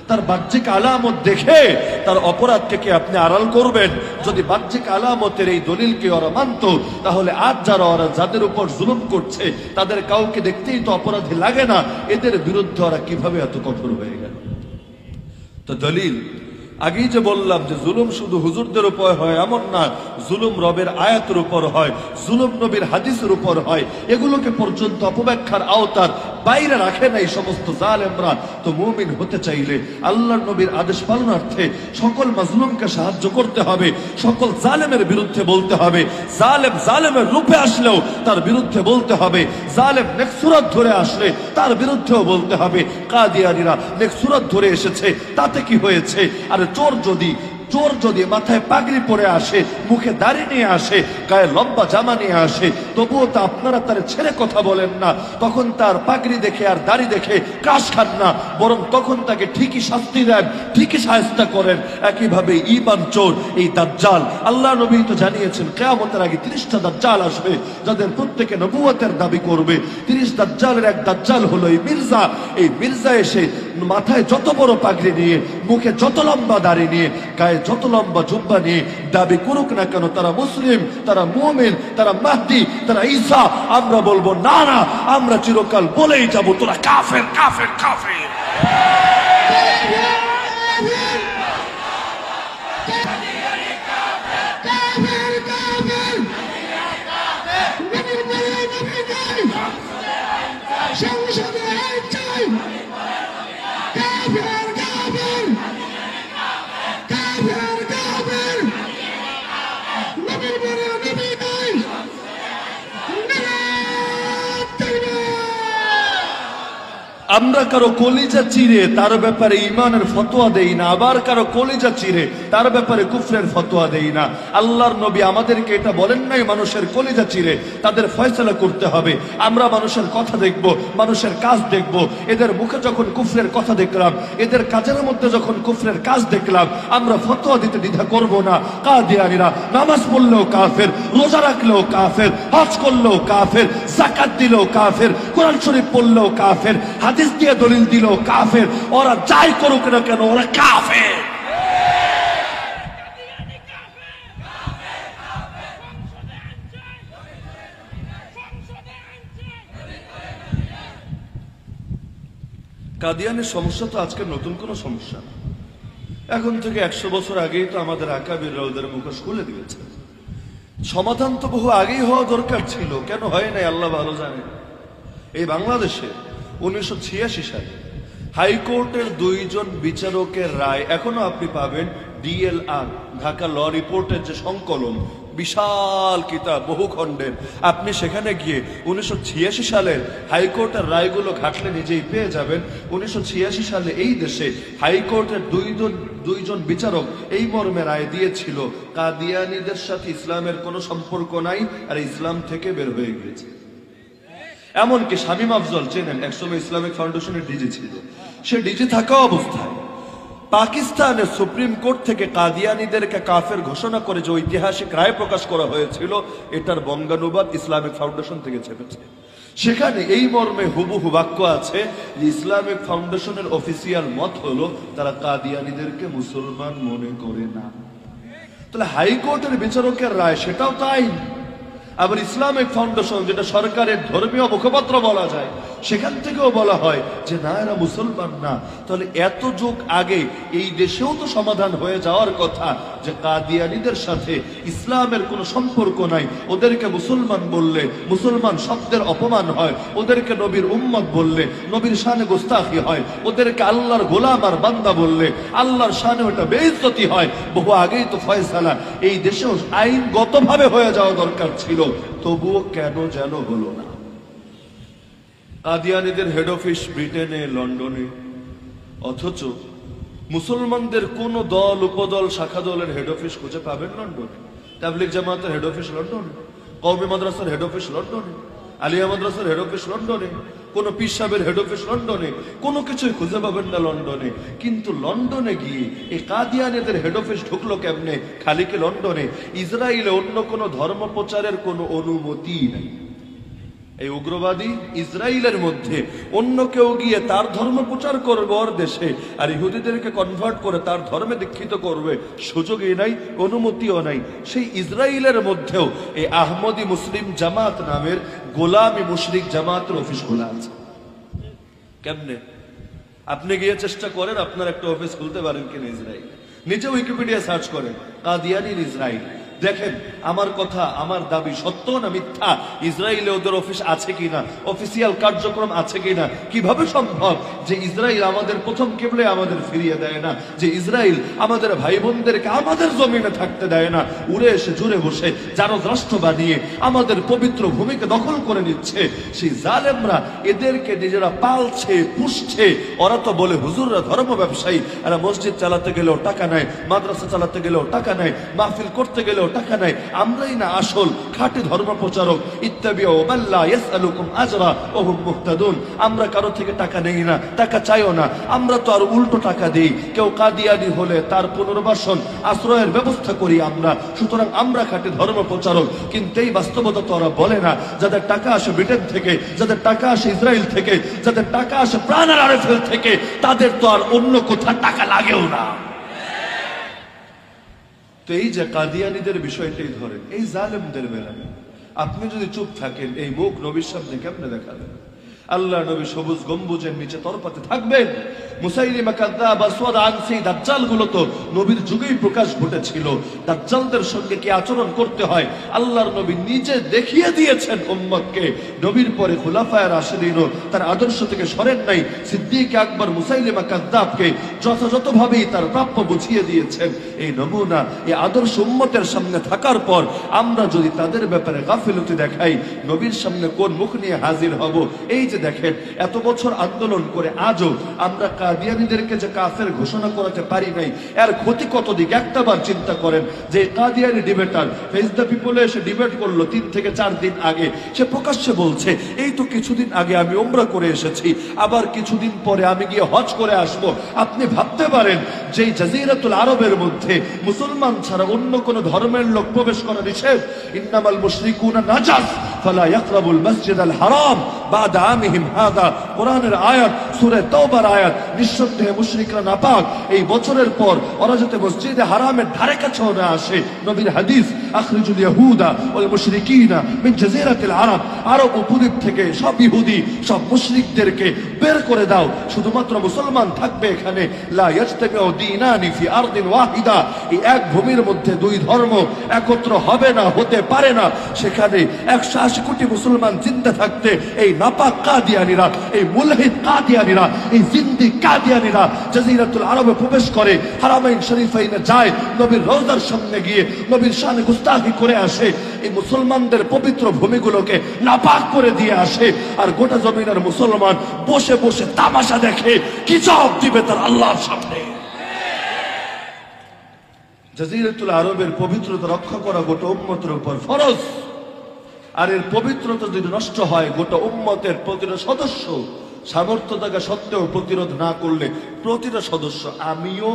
তার বাহ্যিক আলামত দেখে তার অপরাধকে কি আপনি আড়াল করবেন? যদি বাহ্যিক আলামতের এই দলিলকে ওরা মানত, তাহলে আজ যারা ওরা যাদের উপর জুলুম করছে তাদের কাউকে দেখতেই তো অপরাধী লাগে না, এদের বিরুদ্ধে ওরা কিভাবে এত কঠোর হয়ে গেল? তো দলিল আগেই যে বললাম যে জুলুম শুধু হুজুরদের উপর হয় এমন না, জুলুম রবের আয়াতের উপর হয়, জুলুম নবীর হাদিসের উপর হয়। এগুলোকে পর্যন্ত অপব্যাখ্যার আওতার বাইরে রাখে না এই সমস্ত জালেমরা। তো মুমিন হতে চাইলে আল্লাহর নবীর আদেশ পালনার্থে সকল মাজলুমকে সাহায্য করতে হবে, সকল জালেমের বিরুদ্ধে বলতে হবে। জালেম জালেমের রূপে আসলেও তার বিরুদ্ধে বলতে হবে, জালেম নেক্সুরাত ধরে আসলে তার বিরুদ্ধেও বলতে হবে। কাদিয়ানীরা নেক্সুরাত ধরে এসেছে, তাতে কি হয়েছে? আরে চোর যদি মাথায় পাগড়ি পরে আসে, মুখে দাড়ি নিয়ে আসে, গায়ে লম্বা জামা নিয়ে আসে, তবুও তো আপনারা তার ছেড়ে কথা বলেন না। তখন তার পাগড়ি দেখে আর দাড়ি দেখে কাশ খান না, বরং তখন তাকে ঠিকই শাস্তি দেন, ঠিকই শায়েস্তা করেন। একইভাবে ঈমান চোর এই দাজ্জাল, আল্লাহ নবী তো জানিয়েছেন কিয়ামতের আগে 30টা দাজ্জাল আসবে যাদের প্রত্যেকে নবুয়তের দাবি করবে। 30 দাজ্জালের এক দাজ্জাল হলো এই মির্জা। এই মির্জা এসে মাথায় যত বড় পাগড়ি নিয়ে, মুখে যত লম্বা দাড়ি নিয়ে, গায়ে যত লম্বা জুব্বা নিয়ে দাবি করুক না কেন তারা মুসলিম, তারা মুমিন, তারা মাহদি, তারা ঈসা, আমরা বলবো না না, আমরা চিরকাল বলেই যাব তোরা কাফের কাফের কাফের। আমরা কারো কলিজা চিরে তার ব্যাপারে ঈমানের ফতোয়া দেই না, আবার কারো কলিজা চিরে তার ব্যাপারে কুফরের ফতোয়া দেই না। আল্লাহর নবী আমাদেরকে এটা বলেন নাই মানুষের কলিজা চিরে তাদের ফয়সালা করতে হবে। আমরা মানুষের কথা দেখব, মানুষের কাজ দেখব। এদের মুখে যখন কুফরের কথা দেখলাম, এদের কাজের মধ্যে যখন কুফরের কাজ দেখলাম, আমরা ফতোয়া দিতে দ্বিধা করব না। কাদিয়ানীরা নামাজ পড়লেও কাফের, রোজা রাখলেও কাফের, হজ করলেও কাফের, যাকাত দিলেও কাফের, কোরআন শরীফ পড়লেও কাফের, হাদিস দিয়ে দলিল দিল কাফের। ওরা যাই করুক না কেন ওরা কাফের। কাদিয়ানের সমস্যা তো আজকে নতুন কোনো সমস্যা না। এখন থেকে 100 বছর আগেই তো আমাদের আকাবিররা ওদের মুখোশ খুলে দিয়েছে। সমাধান তো বহু আগেই হওয়া দরকার ছিল, কেন হয় নাই আল্লাহ ভালো জানে। এই বাংলাদেশে 1986 সালে হাইকোর্টের 2 জন বিচারকের রায় এখনো আপনি পাবেন। DLR ঢাকা ল রিপোর্টের যে সংকলন, বিশাল কিতাব বহু খণ্ডের, আপনি সেখানে গিয়ে 1986 সালের হাইকোর্টের রায়গুলো ঘাটলে নিজেই পেয়ে যাবেন। 1986 সালে এই দেশে হাইকোর্টের 2 জন বিচারক এই মর্মে রায় দিয়েছিল, কাদিয়ানীদের সাথে ইসলামের কোনো সম্পর্ক নাই, আর ইসলাম থেকে বের হয়ে গিয়েছে। এমনকি শামীম আফজল চেনেন, একসময় ইসলামিক ফাউন্ডেশনের ডিজি ছিল। সে ডিজি থাকা অবস্থায় পাকিস্তানের সুপ্রিম কোর্ট থেকে কাদিয়ানীদেরকে কাফের ঘোষণা করে যে ঐতিহাসিক রায় প্রকাশ করা হয়েছিল, এটার বঙ্গানুবাদ ইসলামিক ফাউন্ডেশন থেকে ছেপেছে। সেখানে এই মর্মে হুবহু বাক্য আছে যে ইসলামিক ফাউন্ডেশনের অফিসিয়াল মত হলো তারা কাদিয়ানীদেরকে মুসলমান মনে করে না। তাহলে হাইকোর্টের বিচারকের রায় সেটাও তো আইন। আবার ইসলামিক ফাউন্ডেশন, যেটা সরকারের ধর্মীয় মুখপাত্র বলা যায়, সেখান থেকেও বলা হয় যে না, এরা মুসলমান না। তাহলে এত যুগ আগে এই দেশেও তো সমাধান হয়ে যাওয়ার কথা যে কাদিয়ানীদের সাথে ইসলামের কোনো সম্পর্ক নাই, ওদেরকে মুসলমান বললে মুসলমান শব্দের অপমান হয়, ওদেরকে নবীর উম্মত বললে নবীর শানে গোস্তাখি হয়, ওদেরকে আল্লাহর গোলাম আর বান্দা বললে আল্লাহর শানে ওটা বেইজ্জতি হয়। বহু আগেই তো ফয়সালা এই দেশেও আইনগতভাবে হয়ে যাওয়া দরকার ছিল, তবুও কেন যেন হলো না। কাদিয়ানীদের হেড অফিস ব্রিটেনে, লন্ডনে, অথচ মুসলমানদের কোন দল, উপদল, শাখা দলের হেড অফিস খুঁজে পাবেন লন্ডনে। তাবলিগ জামাতের হেড অফিস লন্ডনে, কওমি মাদ্রাসার হেড অফিস লন্ডনে, আলিয়া মাদ্রাসার হেড অফিস লন্ডনে, কোন পীর সাহেবের হেড অফিস লন্ডনে, কোনো কিছুই খুঁজে পাবেন না লন্ডনে। কিন্তু লন্ডনে গিয়ে এই কাদিয়ানীদের হেড অফিস ঢুকলো কেমনে? খালি কি লন্ডনে? ইসরায়েলে অন্য কোনো ধর্ম প্রচারের কোনো অনুমতি নাই। এই উগ্রবাদী ইসরায়েলের মধ্যে অন্য কেউ গিয়ে তার ধর্ম প্রচার করবে ওর দেশে, আর ইহুদিদেরকে কনভার্ট করে তার ধর্মে দীক্ষিত করবে, সুযোগই নাই, অনুমতিও নাই। সেই ইসরায়েলের মধ্যেও এই আহমদী মুসলিম জামাত নামের গোলামি মুশরিক জামাতের অফিস খোলা আছে। কেমনে? আপনি গিয়ে চেষ্টা করেন আপনার একটা অফিস খুলতে পারেন কিনা ইসরায়েল। নিজে উইকিপিডিয়া সার্চ করেন কাদিয়ানীর ইসরায়েল, দেখেন আমার কথা, আমার দাবি সত্য না মিথ্যা, ইসরায়েলে ওদের অফিস আছে কিনা, অফিসিয়াল কার্যক্রম আছে কিনা। কিভাবে সম্ভব যে ইসরায়েল আমাদের প্রথম কেবলে আমাদের ফিরিয়ে দেয় না, যে ইসরায়েল আমাদের ভাই বোনদেরকে আমাদের জমিনে থাকতে দেয় না, উড়ে এসে জুড়ে বসে যারা রাষ্ট্র বানিয়ে আমাদের পবিত্র ভূমিকে দখল করে নিচ্ছে। সেই জালেমরা এদেরকে নিজেরা পালছে, পুষছে। ওরা তো বলে হুজুররা ধর্ম ব্যবসায়ী, এরা মসজিদ চালাতে গেলেও টাকা নেয়, মাদ্রাসা চালাতে গেলেও টাকা নেয়, মাহফিল করতে গেলেও টাকা নাই। আমরাই না আসল খাঁটি ধর্ম প্রচারক। ইত্তাবিউ মান লা ইয়াসআলুকুম আজরা ওয়া হুম মুহতাদুন। আমরা কারো থেকে টাকা নেই না, টাকা চাইও না, আমরা তো আর উল্টো টাকা দেই। কেউ কাদিয়ানি হলে তার পুনর্বাসন, আশ্রয়ের ব্যবস্থা করি আমরা। সুতরাং আমরা খাঁটি ধর্ম প্রচারক। কিন্তু এই বাস্তবতা তো ওরা বলে না। যাদের টাকা আসে ব্রিটেন থেকে, যাদের টাকা আসে ইসরায়েল থেকে, যাদের টাকা আসে প্রাণের আরএফএল থেকে, তাদের তো আর অন্য কোথাও টাকা লাগেও না। তো এই যে কাদিয়ানীদের বিষয়টাই ধরেন, এই জালেমদের বেলায় আপনি যদি চুপ থাকেন, এই মুখ নবীর সামনে কেমনে দেখাবেন? আল্লাহ নবী সবুজ গম্বুজের নিচে তরপাতে থাকবেন। মুসাইলিমা কাযযাব, আসওয়াদ আনসি, দাজ্জাল গুলো তো নবীর যুগেই প্রকাশ ঘটেছিল। দাজ্জালদের সঙ্গে কি আচরণ করতে হয় আল্লাহর নবী নিজে দেখিয়ে দিয়েছেন উম্মতকে। নবীর পরে খুলাফায়ে রাশিদিনও তার আদর্শ থেকে সরেন নাই। সিদ্দিক আকবর মুসাইলিমা কাযযাবকে যথাযথভাবেই তার প্রাপ্য বুঝিয়ে দিয়েছেন। এই নমুনা, এই আদর্শ উম্মতের সামনে থাকার পর আমরা যদি তাদের ব্যাপারে গাফিলতি দেখাই, নবীর সামনে কোন মুখ নিয়ে হাজির হব? এই যে দেখেন, এত বছর আন্দোলন করে আজও আমরা কাদিয়ানীদেরকে যে কাফের ঘোষণা করাতে পারি নাই, এর ক্ষতি কত দিক একটাবার চিন্তা করেন। যে কাদিয়ানী ডিবেটার ফেস দ্য পিপলে এসে ডিবেট করলো 3 থেকে 4 দিন আগে, সে প্রকাশ্যে বলছে এই তো কিছুদিন আগে আমি উমরা করে এসেছি, আবার কিছুদিন পরে আমি গিয়ে হজ করে আসব। আপনি ভাবতে পারেন যে জাজিরাতুল আরবের মধ্যে মুসলমান ছাড়া অন্য কোন ধর্মের লোক প্রবেশ করা নিষেধ। ইন্নামাল মুশরিকুনা নাজাস ফালা ইয়াকরাবুল মসজিদাল হারাম বাদা আমিহিম হাদা। কোরআনের আয়াত, সূরা তাওবার আয়াত। নিঃসন্দেহে মুশরিকরা নাপাক। এই বছরের পর ওরা যাতে মসজিদে হারামের ধারে কাছেও না আসে। নবীর হাদিস, আখরিজুল ইয়াহুদা ওয়াল মুশরিকিনা মিন জাজিরাতিল আরব। আরব উপদ্বীপ থেকে সব ইহুদি, সব মুশরিকদেরকে বের করে দাও, শুধুমাত্র মুসলমান থাকবে এখানে। লা ইয়াজতামিউ দীনানি ফি আরদিন ওয়াহিদা। এই এক ভূমির মধ্যে দুই ধর্ম একত্র হবে না, হতে পারে না। সেখানে 180 কোটি মুসলমান জিন্দা থাকতে এই নাপাক কাদিয়ানীরা, এই মুলহিদ কাদিয়ানীরা, এই জিন্দি কাদিয়ানীরা জাজিরাতুল আরবে প্রবেশ করে, হারামাইন শরীফাইনে যায়, নবীর রওজার সামনে গিয়ে নবীর শানে গুস্তাখি করে আসে, এই মুসলমানদের পবিত্র ভূমিগুলোকে নাপাক করে দিয়ে আসে। আর গোটা জমিনের মুসলমান বসে বসে তামাশা দেখে, কি জবাব দিবে তার আল্লাহর সামনে? জাজিরাতুল আরবের পবিত্রতা রক্ষা করা গোটা উম্মতের উপর ফরজ। আর এর পবিত্রতা যদি নষ্ট হয়, গোটা উম্মতের প্রতিটা সদস্য সামর্থ্য থাকা সত্ত্বেও প্রতিরোধ না করলে, প্রতিটা সদস্য, আমিও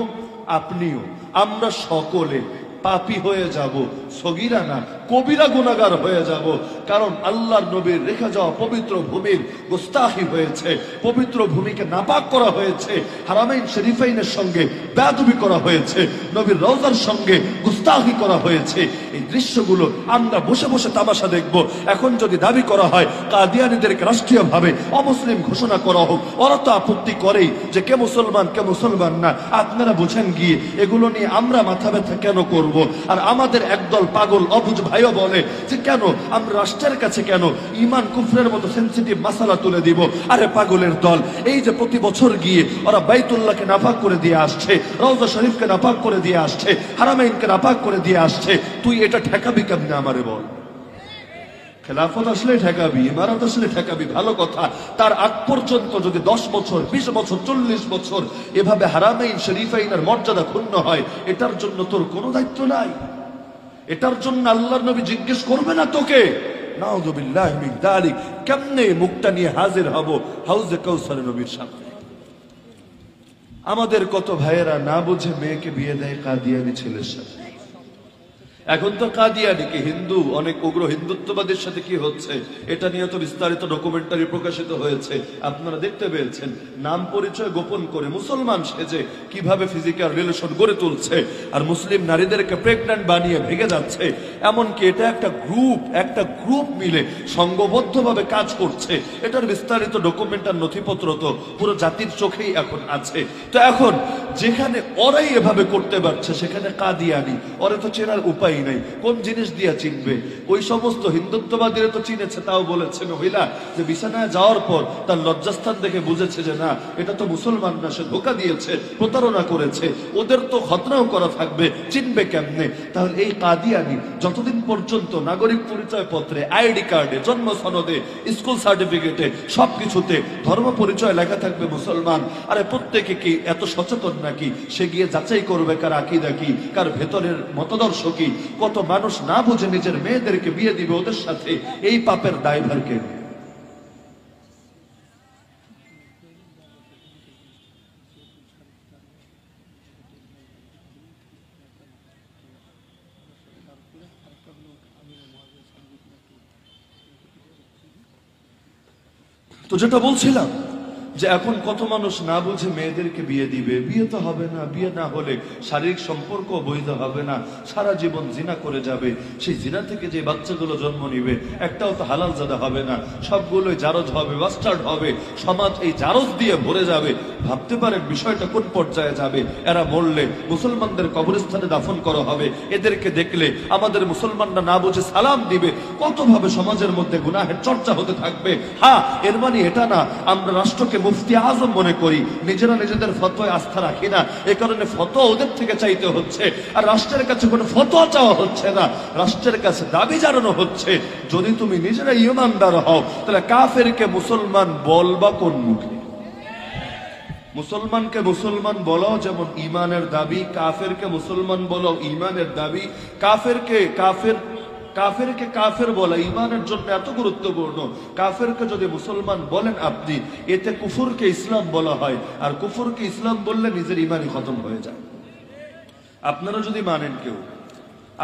আপনিও, আমরা সকলে পাপী হয়ে যাব, সগীরা না কবিরা গুনাহগার হয়ে যাব। কারণ আল্লাহর নবীর রেখে যাওয়া পবিত্র ভূমির গোস্তাখি হয়েছে, পবিত্র ভূমিকে নাপাক করা হয়েছে, হারামাইন শরীফাইনের সঙ্গে বেয়াদবি করা হয়েছে, নবীর রওজার সঙ্গে গোস্তাখি করা হয়েছে। এই দৃশ্যগুলো আমরা বসে বসে তামাশা দেখব। এখন যদি দাবি করা হয় কাদিয়ানীদেরকে রাষ্ট্রীয়ভাবে অমুসলিম ঘোষণা করা হোক, ওরা তো আপত্তি করেই যে কে মুসলমান কে মুসলমান না। আপনারা বুঝেন গিয়ে এগুলো নিয়ে আমরা মাথা ব্যথা কেন করব? আর আমাদের একদল পাগল অবুঝ ভাইও বলে যে কেন আমরা রাষ্ট্রের কাছে কেন ইমান কুফরের মতো সেনসিটিভ মাসালা তুলে দিব? আরে পাগলের দল, এই যে প্রতি বছর গিয়ে ওরা বাইতুল্লাহকে নাপাক করে দিয়ে আসছে, রওজা শরীফকে নাপাক করে দিয়ে আসছে, হারামাইনকে নাপাক করে দিয়ে আসছে, তুই এটা ঠেকাবি কেমনে আমারে বল? খেলাফত আসলে ঠেকাবি, ইমারত আসলে ঠেকাবি, ভালো কথা। তার আগ পর্যন্ত যদি 10 বছর 20 বছর 40 বছর এভাবে হারামাইন শরীফাইনের মর্যাদা ক্ষুণ্ণ হয়, এটার জন্য তোর কোনো দায়িত্ব নাই। এটার জন্য আল্লাহর নবী জিজ্ঞেস করবে না তোকে? নাউযুবিল্লাহি মিন যালিক। কেমনে মুখটা নিয়ে হাজির হব হাউজে কাউসার নবীর সামনে? আমাদের কত ভাইয়েরা না বুঝে মেয়েকে বিয়ে দেয় কাদিয়ানি ছেলের সাথে। এখন তো কাদিয়ানিকে হিন্দু, অনেক উগ্র হিন্দুত্ববাদের সাথে কি হচ্ছে এটা নিয়ে তো বিস্তারিত ডকুমেন্টারি প্রকাশিত হয়েছে, আপনারা দেখতে পেয়েছেন। নাম পরিচয় গোপন করে মুসলমান সেজে কিভাবে ফিজিক্যাল রিলেশন গড়ে তুলছে, আর মুসলিম নারীদেরকে প্রেগন্যান্ট বানিয়ে ভেঙে যাচ্ছে। এমনকি এটা একটা গ্রুপ মিলে সংঘবদ্ধভাবে কাজ করছে। এটার বিস্তারিত ডকুমেন্ট আর নথিপত্র তো পুরো জাতির চোখেই এখন আছে। তো এখন যেখানে ওরাই এভাবে করতে পারছে, সেখানে কাদিয়ানি ওরা তো চেনার উপায় নাই, কোন জিনিস দিয়া চিনবে? ওই সমস্ত হিন্দুত্ববাদীরা তো চিনেছে, তাও বলেছে মহিলা যে বিছানায় যাওয়ার পর তার লজ্জাস্থান দেখে বুঝেছে যে না এটা তো মুসলমান না, সে ধোঁকা দিয়েছে, প্রতারণা করেছে। ওদের তো খতনাও করা থাকবে, চিনবে কেমনে? তাহলে এই কাদিয়ানি যতদিন পর্যন্ত নাগরিক পরিচয় পত্রে, আইডি কার্ডে, জন্ম সনদে, স্কুল সার্টিফিকেটে সবকিছুতে ধর্ম পরিচয় লেখা থাকবে মুসলমান, আরে প্রত্যেকে কি এত সচেতন নাকি? সে গিয়ে যাচাই করবে কার আকীদা কি, কার ভেতরের মতাদর্শ কি? কত মানুষ না বুঝে নিজের মেয়েদেরকে বিয়ে দিবে ওদের সাথে। এই পাপের দায়ভার কে? তো যেটা বলছিলাম যে এখন কত মানুষ না বুঝে মেয়েদেরকে বিয়ে দিবে। বিয়ে তো হবে না, বিয়ে না হলে শারীরিক সম্পর্ক বৈধ হবে না, সারা জীবন জিনা করে যাবে। সেই জিনা থেকে যে বাচ্চাগুলো জন্ম নিবে একটাও তো হালাল জাদা হবে না, সবগুলোই জারজ হবে, বাস্টার্ড হবে। সমাজ এই জারজ দিয়ে ভরে যাবে। ভাবতে পারেন বিষয়টা কোন পর্যায়ে যাবে? এরা মরলে মুসলমানদের কবরস্থানে দাফন করা হবে, এদেরকে দেখলে আমাদের মুসলমানরা না বুঝে সালাম দিবে। কতভাবে সমাজের মধ্যে গুনাহের চর্চা হতে থাকবে। হ্যাঁ, এর মানে এটা না আমরা রাষ্ট্রকে মুফতি আজম মনে করি, নিজেরা নিজেদের ফতোয়ায় আস্থা রাখি না, এ কারণে ফতোয়া ওদের থেকে চাইতে হচ্ছে। আর রাষ্ট্রের কাছে কোনো ফতোয়া চাওয়া হচ্ছে না, রাষ্ট্রের কাছে দাবি জানানো হচ্ছে। যদি তুমি নিজেরা ইমানদার হও তাহলে কাফেরকে মুসলমান বলবা কোন মুখে? মুসলমানকে মুসলমান বলো যেমন ইমানের দাবি, কাফেরকে মুসলমান বলো ইমানের দাবি। কাফেরকে কাফের বলা ইমানের জন্য এত গুরুত্বপূর্ণ। কাফেরকে যদি মুসলমান বলেন আপনি, এতে কুফরকে ইসলাম বলা হয়, আর কুফরকে ইসলাম বললে নিজের ইমানই খতম হয়ে যায়। আপনারা যদি মানেন, কেউ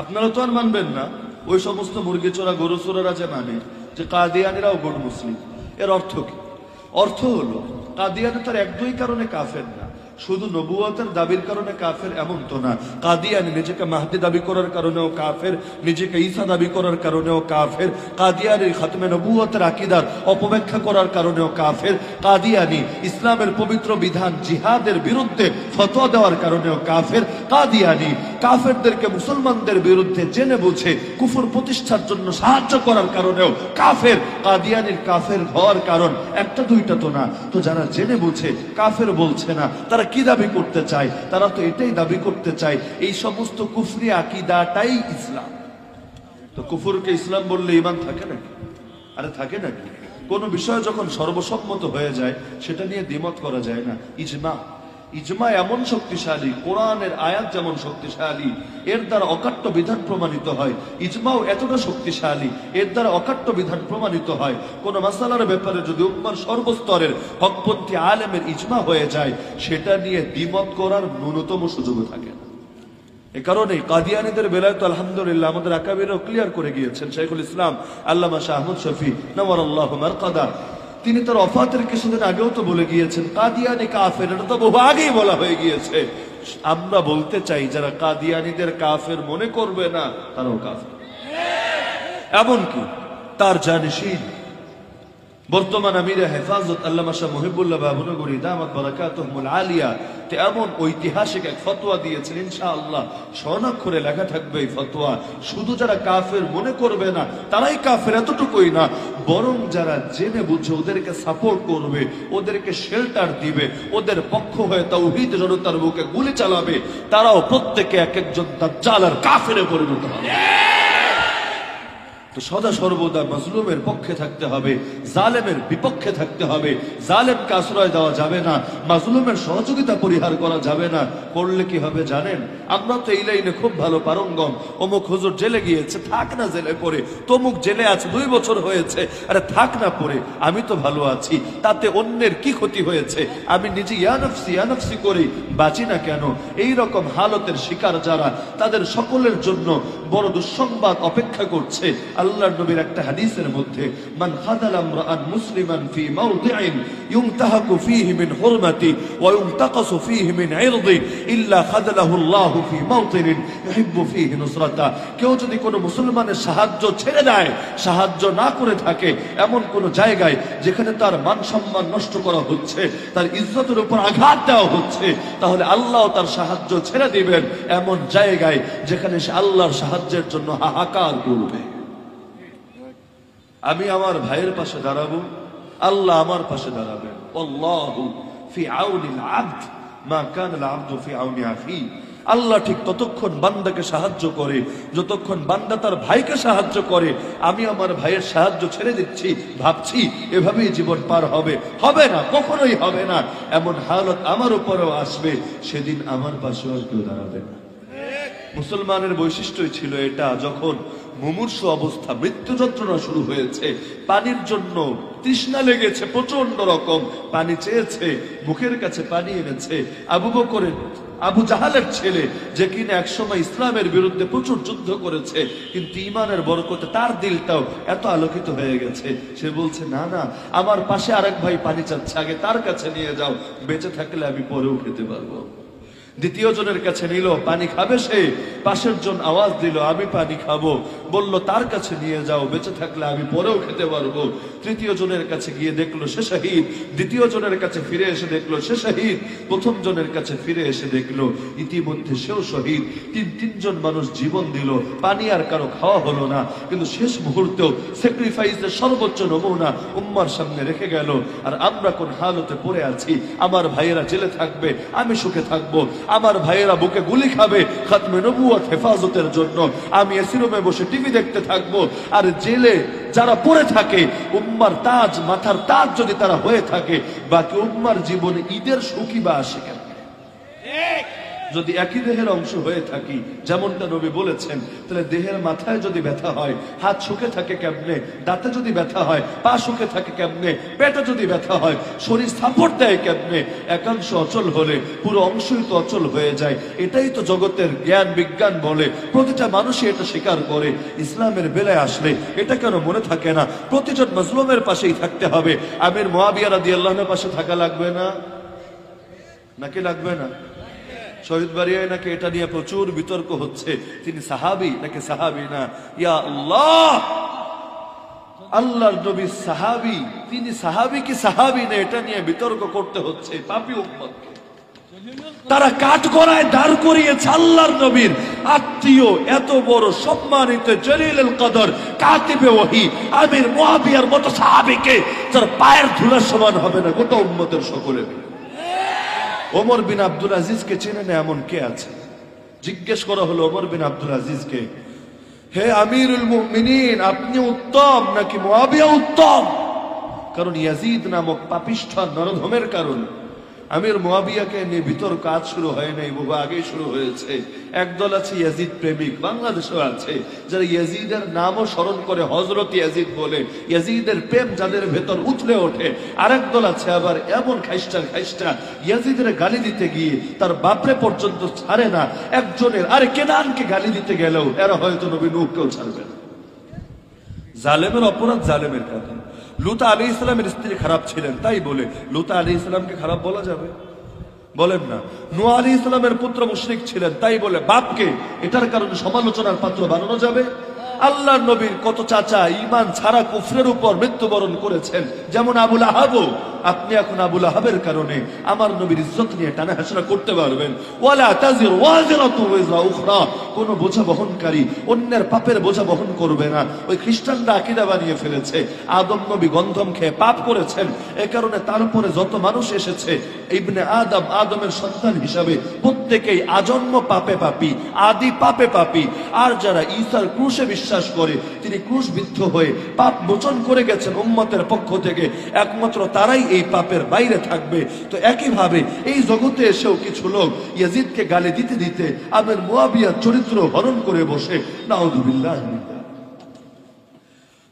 আপনারা তো আর মানবেন না। ওই সমস্ত মুরগি চোরা গরু চোরারা যে মানে যে কাদিয়ানিরাও গুড মুসলিম, এর অর্থ কি? অর্থ হলো কাদিয়ানি তার এক দুই কারণে কাফের না, শুধু নবুয়তের দাবির কারণে কাফের এমন তো না। কাদিয়ানি নিজেকে মাহদি দাবি করার কারণেও কাফের, নিজেকে ঈসা দাবি করার কারণেও কাফের। কাদিয়ানির খাতমে নবুয়তের আকীদার অপব্যাখ্যা করার কারণেও কাফের। কাদিয়ানি ইসলামের পবিত্র বিধান জিহাদের বিরুদ্ধে ফতোয়া দেওয়ার কারণেও কাফের। কাদিয়ানি কাফেরদেরকে মুসলমানদের বিরুদ্ধে জেনে বুঝে কুফর প্রতিষ্ঠার জন্য সাহায্য করার কারণেও কাফের। কাদিয়ানির কাফের হওয়ার কারণ একটা দুইটা তো না। তো যারা জেনে বুঝে কাফের বলছে না, তারা কি দাবি করতে চায়? তারা তো এটাই দাবি করতে চায় এই সমস্ত কুফরি আকীদাটাই ইসলাম। তো কুফরকে ইসলাম বললে ঈমান থাকে নাকি? আরে থাকে নাকি? কোন বিষয় যখন সর্বসম্মত হয়ে যায় সেটা নিয়ে দ্বিমত করা যায় না। ইজমা এমন শক্তিশালী, কোরআনের আয়াত যেমন শক্তিশালী, এর দ্বারা অকাট্য বিধান প্রমাণিত হয়। ইজমাও এতটা শক্তিশালী, এর দ্বারা অকাট্য বিধান প্রমাণিত হয়। কোন মাসালার ব্যাপারে যদি উম্মার সর্বস্তরের হকপন্থী আলেমের ইজমা হয়ে যায়, সেটা নিয়ে দ্বিমত করার ন্যূনতম সুযোগ থাকে না। এ কারণে কাদিয়ানীদের বেলায় তো আলহামদুলিল্লাহ আমাদের আকাবিরও ক্লিয়ার করে গিয়েছেন। শাইখুল ইসলাম আল্লামা শাহ আহমদ শফি নওয়ারাল্লাহু মারকাদা, তিনি তার ওফাতের কিছুদিন আগেও তো বলে গিয়েছেন কাদিয়ানী কাফের, এটা তো বহু আগেই বলা হয়ে গিয়েছে। আমরা বলতে চাই যারা কাদিয়ানীদের কাফের মনে করবে না তারাও কাফের। এমনকি তার জানিশীন বর্তমান আমিরে হেফাজত আল্লামা শাহ মুহিবুল্লাহ বাবুনগরী দামাত বারাকাতুহুল আলিয়া তে এমন ঐতিহাসিক এক ফতোয়া দিয়েছেন, ইনশাআল্লাহ স্বর্ণাক্ষরে লেখা থাকবে এই ফতোয়া। শুধু যারা কাফের মনে করবে না তারাই কাফের এতটুকুই না, বরং যারা জেনে বুঝে ওদেরকে সাপোর্ট করবে, ওদেরকে শেল্টার দিবে, ওদের পক্ষ হয়ে তাওহীদ জনতার বুকে গুলি চালাবে, তারাও প্রত্যেকে এক একজন দাজ্জাল আর কাফেরে পরিণত হবে। তো সদা সর্বদা মাজলুমের পক্ষে থাকতে হবে, জালেমের বিপক্ষে থাকতে হবে। জালেমকে আশ্রয় দেওয়া যাবে না, মাজলুমের সহযোগিতা পরিহার করা যাবে না। করলে কি হবে জানেন? আমরা তো এই লাইনে খুব ভালো পারঙ্গম। অমুক হুজুর জেলে গিয়েছে, থাক না জেলে পড়ে, তমুক জেলে আছে 2 বছর হয়েছে, আরে থাক না পড়ে, আমি তো ভালো আছি, তাতে অন্যের কি ক্ষতি হয়েছে? আমি নিজে ইয়ানফসি করি, বাঁচি না কেন? এই রকম হালতের শিকার যারা, তাদের সকলের জন্য বড় দুঃসংবাদ অপেক্ষা করছে। আল্লাহর নবীর একটা হাদিসের মধ্যে, মান খাদালা ইমরাআন মুসলিমান ফি মাওদিইন ইউনতাহাকু ফীহি মিন হুরমাতি ওয়া ইউনতাকাসু ফীহি মিন ইরদি ইল্লা খাদালাহু আল্লাহু ফি মাওতিনিন ইউহিব্বু ফীহি নুসরাতা। কেউ যদি কোনো মুসলমানের সাহায্য ছেড়ে দেয়, সাহায্য না করে থাকে এমন কোন জায়গায় যেখানে তার মান সম্মান নষ্ট করা হচ্ছে, তার ইজ্জতের উপর আঘাত দেওয়া হচ্ছে, তাহলে আল্লাহ তার সাহায্য ছেড়ে দিবেন এমন জায়গায় যেখানে সে আল্লাহর সাহায্যের জন্য হাহাকার করবে। আমি আমার ভাইয়ের পাশে দাঁড়াবো, আল্লাহ আমার পাশে দাঁড়াবেন। আল্লাহু ফি আউনিল আবদ মা কানাল আবদু ফি আউনি আখি। আল্লাহ ঠিক ততক্ষণ বান্দাকে সাহায্য করে যতক্ষণ বান্দা তার ভাইকে সাহায্য করে। আমি আমার ভাইয়ের সাহায্য ছেড়ে দিচ্ছি, ভাবছি এভাবেই জীবন পার হবে, হবে না, কখনোই হবে না। এমন হালত আমার উপরেও আসবে, সেদিন আমার পাশে আর কেউ দাঁড়াবে না। মুসলমানের বৈশিষ্ট্যই ছিল এটা, যখন মুমূর্ষ অবস্থা, মৃত্যু যন্ত্রণা শুরু হয়েছে, পানির জন্য তৃষ্ণা লেগেছে, প্রচন্ড রকম পানি চেয়েছে, মুখের কাছে পানি এনেছে। আবু বকরের, আবু জাহালের ছেলে, যে কিনা একসময় ইসলামের বিরুদ্ধে প্রচুর যুদ্ধ করেছে, কিন্তু ঈমানের বরকতে তার দিলটাও এত আলোকিত হয়ে গেছে, সে বলছে না না, আমার পাশে আরেক ভাই পানি চাচ্ছে, আগে তার কাছে নিয়ে যাও, বেঁচে থাকলে আমি পরেও খেতে পারবো। দ্বিতীয় জনের কাছে নিল, পানি খাবে সে, পাশের জন আওয়াজ দিল আমি পানি খাবো, বলল তার কাছে নিয়ে যাও, বেঁচে থাকলে আমি পরেও খেতে পারবো। তৃতীয় জনের কাছে গিয়ে দেখলো সে শহীদ, দ্বিতীয় জনের কাছে ফিরে এসে দেখলো সে শহীদ, প্রথম জনের কাছে ফিরে এসে দেখলো ইতিমধ্যে সেও শহীদ। তিনজন মানুষ জীবন দিল, পানি আর কারো খাওয়া হলো না, কিন্তু শেষ মুহূর্তেও স্যাক্রিফাইসের সর্বোচ্চ নমুনা উম্মার সামনে রেখে গেল। আর আমরা কোন হালতে পড়ে আছি? আমার ভাইয়েরা জেলে থাকবে, আমি সুখে থাকবো, আমার ভাইয়েরা বুকে গুলি খাবে খাতমে নবুয়ত হেফাজতের জন্য, আমি এসি রুমে বসে টিভি দেখতে থাকবো। আর জেলে যারা পড়ে থাকে, উম্মার তাজ, মাথার তাজ যদি তারা হয়ে থাকে, বাকি উম্মার জীবনে ঈদের সুখী বা আসে কেন? যদি একই দেহের অংশ হয়ে থাকি, যেমনটা নবী বলেছেন, তাহলে দেহের মাথায় যদি ব্যথা হয়, হাত সুখে থাকে কেমনে? দাঁতে যদি ব্যথা হয়, পা সুখে থাকে কেমনে? পেটে যদি ব্যথা হয়, শরীর সাপোর্ট দেয় কেমনে? একাংশ অচল হলে পুরো অংশই তো অচল হয়ে যায়। এটাই তো জগতের জ্ঞান বিজ্ঞান বলে, প্রতিটা মানুষই এটা স্বীকার করে। ইসলামের বেলায় আসলে এটা কেন মনে থাকে না? প্রতিজন মাজলুমের পাশেই থাকতে হবে। আমির মুআবিয়া রাদিয়াল্লাহু আনহুর পাশে থাকা লাগবে না, নাকি লাগবে না? শহীদ বাড়িয়ায় নাকি এটা নিয়ে প্রচুর বিতর্ক হচ্ছে, তিনি সাহাবী নাকি সাহাবী না। ইয়া আল্লাহ, আল্লাহর নবী সাহাবী, তিনি সাহাবী কি সাহাবী না, এটা নিয়ে বিতর্ক করতে হচ্ছে পাপী উম্মতকে। তারা কাঠগড়ায় দাঁড় করিয়েছে আল্লাহর নবীর আত্মীয়, এত বড় সম্মানিত জলিলুল কদর কাতিবে ওহী আমির মুআবিয়ার মতো সাহাবীকে তার পায়ের ধুলার সমান হবে না গোটা উম্মতের সকলে। ওমর বিন আব্দুল আজিজকে চেনে না এমন কে আছে? জিজ্ঞেস করা হলো ওমর বিন আব্দুল আজিজকে, হে আমিরুল মুমিনিন, আপনি উত্তম নাকি মুআবিয়া উত্তম? কারণ ইয়াজিদ নামক পাপিষ্ঠ নরধমের কারণে আমির মুয়াবিয়াকে নিয়ে ভিতর কাজ শুরু হয় নাই, বহু আগেই শুরু হয়েছে। একদল আছে ইয়াজিদ প্রেমিক, বাংলাদেশেও আছে, যারা ইয়াজিদের নামও স্মরণ করে হযরত ইয়াজিদ বলে, ইয়াজিদের প্রেম যাদের ভেতর উঠলে ওঠে। আরেক দল আছে আবার এমন খাইস্টা ইয়াজিদের গালি দিতে গিয়ে তার বাপরে পর্যন্ত ছাড়ে না। একজনের আরে কেনানকে গালি দিতে গেলেও এরা হয়তো নবী নূহকেও ছাড়বে না। জালেমের অপরাধ জালেমের কাছে। লূত আলাইহিস সালামের স্ত্রী খারাপ ছিলেন, তাই বলে লূত আলাইহিস সালামকে খারাপ বলা যাবে? বলেন না। নূহ আলাইহিস সালামের পুত্র মুশরিক ছিলেন, তাই বলে বাপকে এটার কারণে সমালোচনার পাত্র বানানো যাবে? আল্লাহর নবীর কত চাচা ঈমান ছাড়া কুফরের উপর মৃত্যুবরণ করেছেন, যেমন আবুল আহাব। আপনি এখন আবুল আহাবের কারণে আমার নবীর ইজ্জত নিয়ে টানা হেসরা করতে পারবেন? ওয়ালা তাজিরু ওয়াজিরাতুন ওয়িজরা উখরা, কোন বোঝা বহনকারী অন্যের পাপের বোঝা বহন করবে না। ওই খ্রিস্টানরা আকীদা বানিয়ে ফেলেছে আদম নবী গন্ধম খেয়ে পাপ করেছেন, এ কারণে তারপরে যত মানুষ এসেছে ইবনে আদম, আদমের সন্তান হিসাবে প্রত্যেকেই আজন্ম পাপে পাপী, আদি পাপে পাপী। আর যারা ঈসার ক্রুশে বিশ্বাস করে, তিনি ক্রুশবিদ্ধ হয়ে পাপ মোচন করে গেছেন উম্মতের পক্ষ থেকে, একমাত্র তারাই এই পাপের বাইরে থাকবে। তো একইভাবে এই জগতে এসেও কিছু লোক ইয়াজিদকে গালি দিতে দিতে আমির মুয়াবিয়ার চরিত্র হরণ করে বসে, নাউযুবিল্লাহ।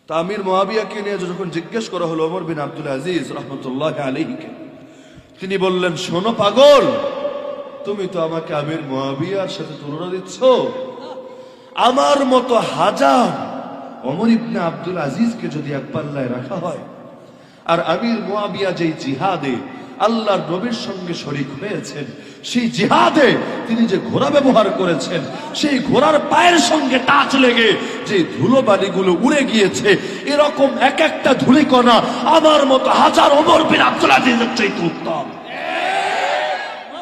তা আমির মুয়াবিয়াকে নিয়ে যখন জিজ্ঞেস করা হলো ওমর বিন আব্দুল আজিজ রাহমাতুল্লাহি আলাইহিকে, তিনি বললেন, শোনো পাগল, তুমি তো আমাকে আমির মুয়াবিয়ার সাথে তুলনা দিচ্ছ। আমার মতো হাজার ওমর ইবনে আব্দুল আজিজকে যদি এক পাল্লায় রাখা হয়, আর আমির মুয়াবিয়া যেই জিহাদে আল্লাহর নবীর সঙ্গে শরীক হয়েছেন, সেই জিহাদে তিনি যে ঘোড়া ব্যবহার করেছেন, সেই ঘোড়ার পায়ের সঙ্গে টাচ লেগে যে ধুলোবালিগুলো উড়ে গিয়েছে, এরকম এক একটা ধুলিকণা আমার মতো হাজার ওমর বিন আব্দুল আজিজের চাইতে উত্তম।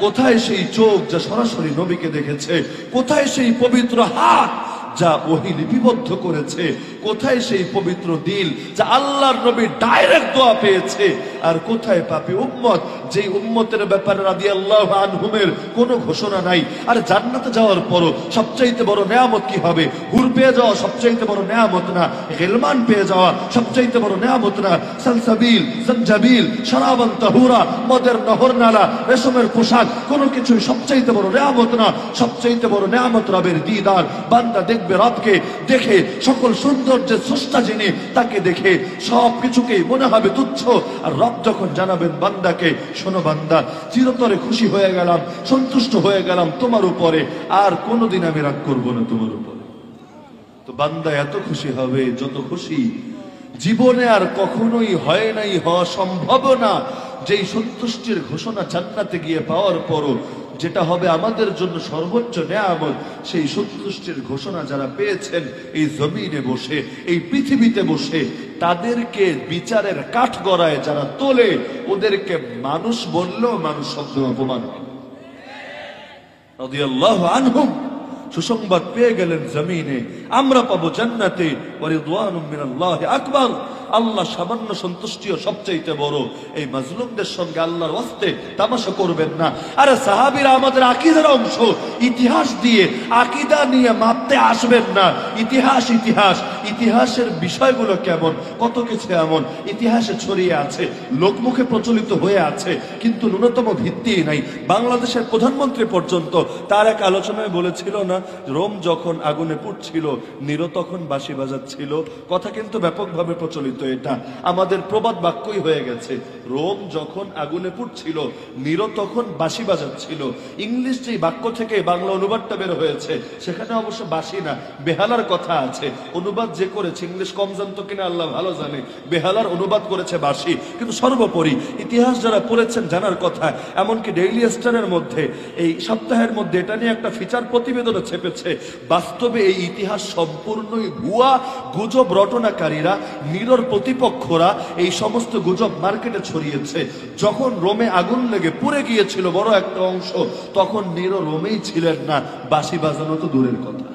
কোথায় সেই চোখ যা সরাসরি নবীকে দেখেছে? কোথায় সেই পবিত্র হাত যা ওহী লিপিবদ্ধ করেছে? কোথায় সেই পবিত্র দিল যা আল্লাহর নবী ডাইরেক্ট দোয়া পেয়েছে? আর কোথায় পাপী উম্মত, যেই উম্মতের ব্যাপারে রাদিয়াল্লাহু আনহুমের কোনো ঘোষণা নাই? আর জান্নাতে যাওয়ার পরও সবচাইতে বড় নেয়ামত কি হবে? হুর পেয়ে যাওয়া সবচাইতে বড় নেয়ামত না? গিলমান পেয়ে যাওয়া সবচাইতে বড় নেয়ামত না? সালসাবিল, জনজাবিল, শারাবান তাহুরা, মদের নহর নালা, রেশমের পোশাক, কোনো কিছুই সবচাইতে বড় নেয়ামত না। সবচাইতে বড় নেয়ামত রবের দিদার। বান্দা দেখবে রবকে, দেখে সকল সৌন্দর্যের স্রষ্টা যিনি, তাকে দেখে সবকিছুকেই মনে হবে তুচ্ছ। আর রব যখন জানাবেন বান্দাকে, শোনো বান্দা, চিরতরে খুশি হয়ে গেলাম, সন্তুষ্ট হয়ে গেলাম তোমার উপরে, আর কোনোদিন আমি রাগ করবো না তোমার উপরে। তো বান্দা এত খুশি হবে, যত খুশি জীবনে আর কখনোই হয় নাই, হওয়া সম্ভব না। যেই সন্তুষ্টির ঘোষণা জান্নাতে গিয়ে পাওয়ার পরও যেটা হবে আমাদের জন্য সর্বোচ্চ নেয়ামত, সেই সন্তুষ্টির ঘোষণা যারা পেয়েছেন এই জমিনে বসে, এই পৃথিবীতে বসে, তাদেরকে বিচারের কাঠগড়ায় যারা তোলে, ওদেরকে মানুষ বললেও মানুষ শব্দ অপমান করে। রাদিয়াল্লাহু আনহুম সুসংবাদ পেয়ে গেলেন জমিনে, আমরা পাবো জান্নাতে, ওয়া রিদওয়ানুম মিনাল্লাহি আকবার। আল্লাহ সামান্য সন্তুষ্টিও সবচাইতে বড়। এই মাজলুমদের সঙ্গে আল্লাহর ওয়াস্তে তামাশা করবেন না। আরে সাহাবীরা আমাদের আকীদার অংশ, ইতিহাস দিয়ে আকীদা নিয়ে মাপতে আসবেন না। ইতিহাস ইতিহাস, ইতিহাসের বিষয়গুলো কেমন, কত কিছু এমন ইতিহাসে ছড়িয়ে আছে, লোকমুখে প্রচলিত হয়ে আছে, কিন্তু ন্যূনতম ভিত্তি নাই। বাংলাদেশের প্রধানমন্ত্রী পর্যন্ত তার এক আলোচনায় বলেছিল না, রোম যখন আগুনে পুড়ছিল, নিরো তখন বাঁশি বাজাচ্ছিল। কথা কিন্তু ব্যাপকভাবে প্রচলিত, এটা আমাদের প্রবাদ বাক্যই হয়ে গেছে। রোম যখন আগুনে পুড়ছিল, নিরো তখন বাঁশি বাজাচ্ছিল। ইংলিশ যে বাক্য থেকে বাংলা অনুবাদটা বের হয়েছে, সেখানে অবশ্য বাঁশি না, বেহালার কথা আছে। অনুবাদ যে করেছে, ইংলিশ কম জানতো কিনা আল্লাহ ভালো জানে, বেহালার অনুবাদ করেছে বাঁশি। কিন্তু সর্বোপরি ইতিহাস যারা পড়েছেন জানার কথা। এমনকি ডেইলি স্টারের মধ্যে এই সপ্তাহের মধ্যে এটা নিয়ে একটা ফিচার প্রতিবেদনও ছেপেছে। বাস্তবে এই ইতিহাস সম্পূর্ণই ভুয়া। গুজব রটনাকারীরা, নিরোর প্রতিপক্ষরা এই সমস্ত গুজব মার্কেটে ছড়িয়েছে। যখন রোমে আগুন লেগে পুড়ে গিয়েছিল বড় একটা অংশ, তখন নিরো রোমেই ছিলেন না, বাঁশি বাজানো তো দূরের কথা।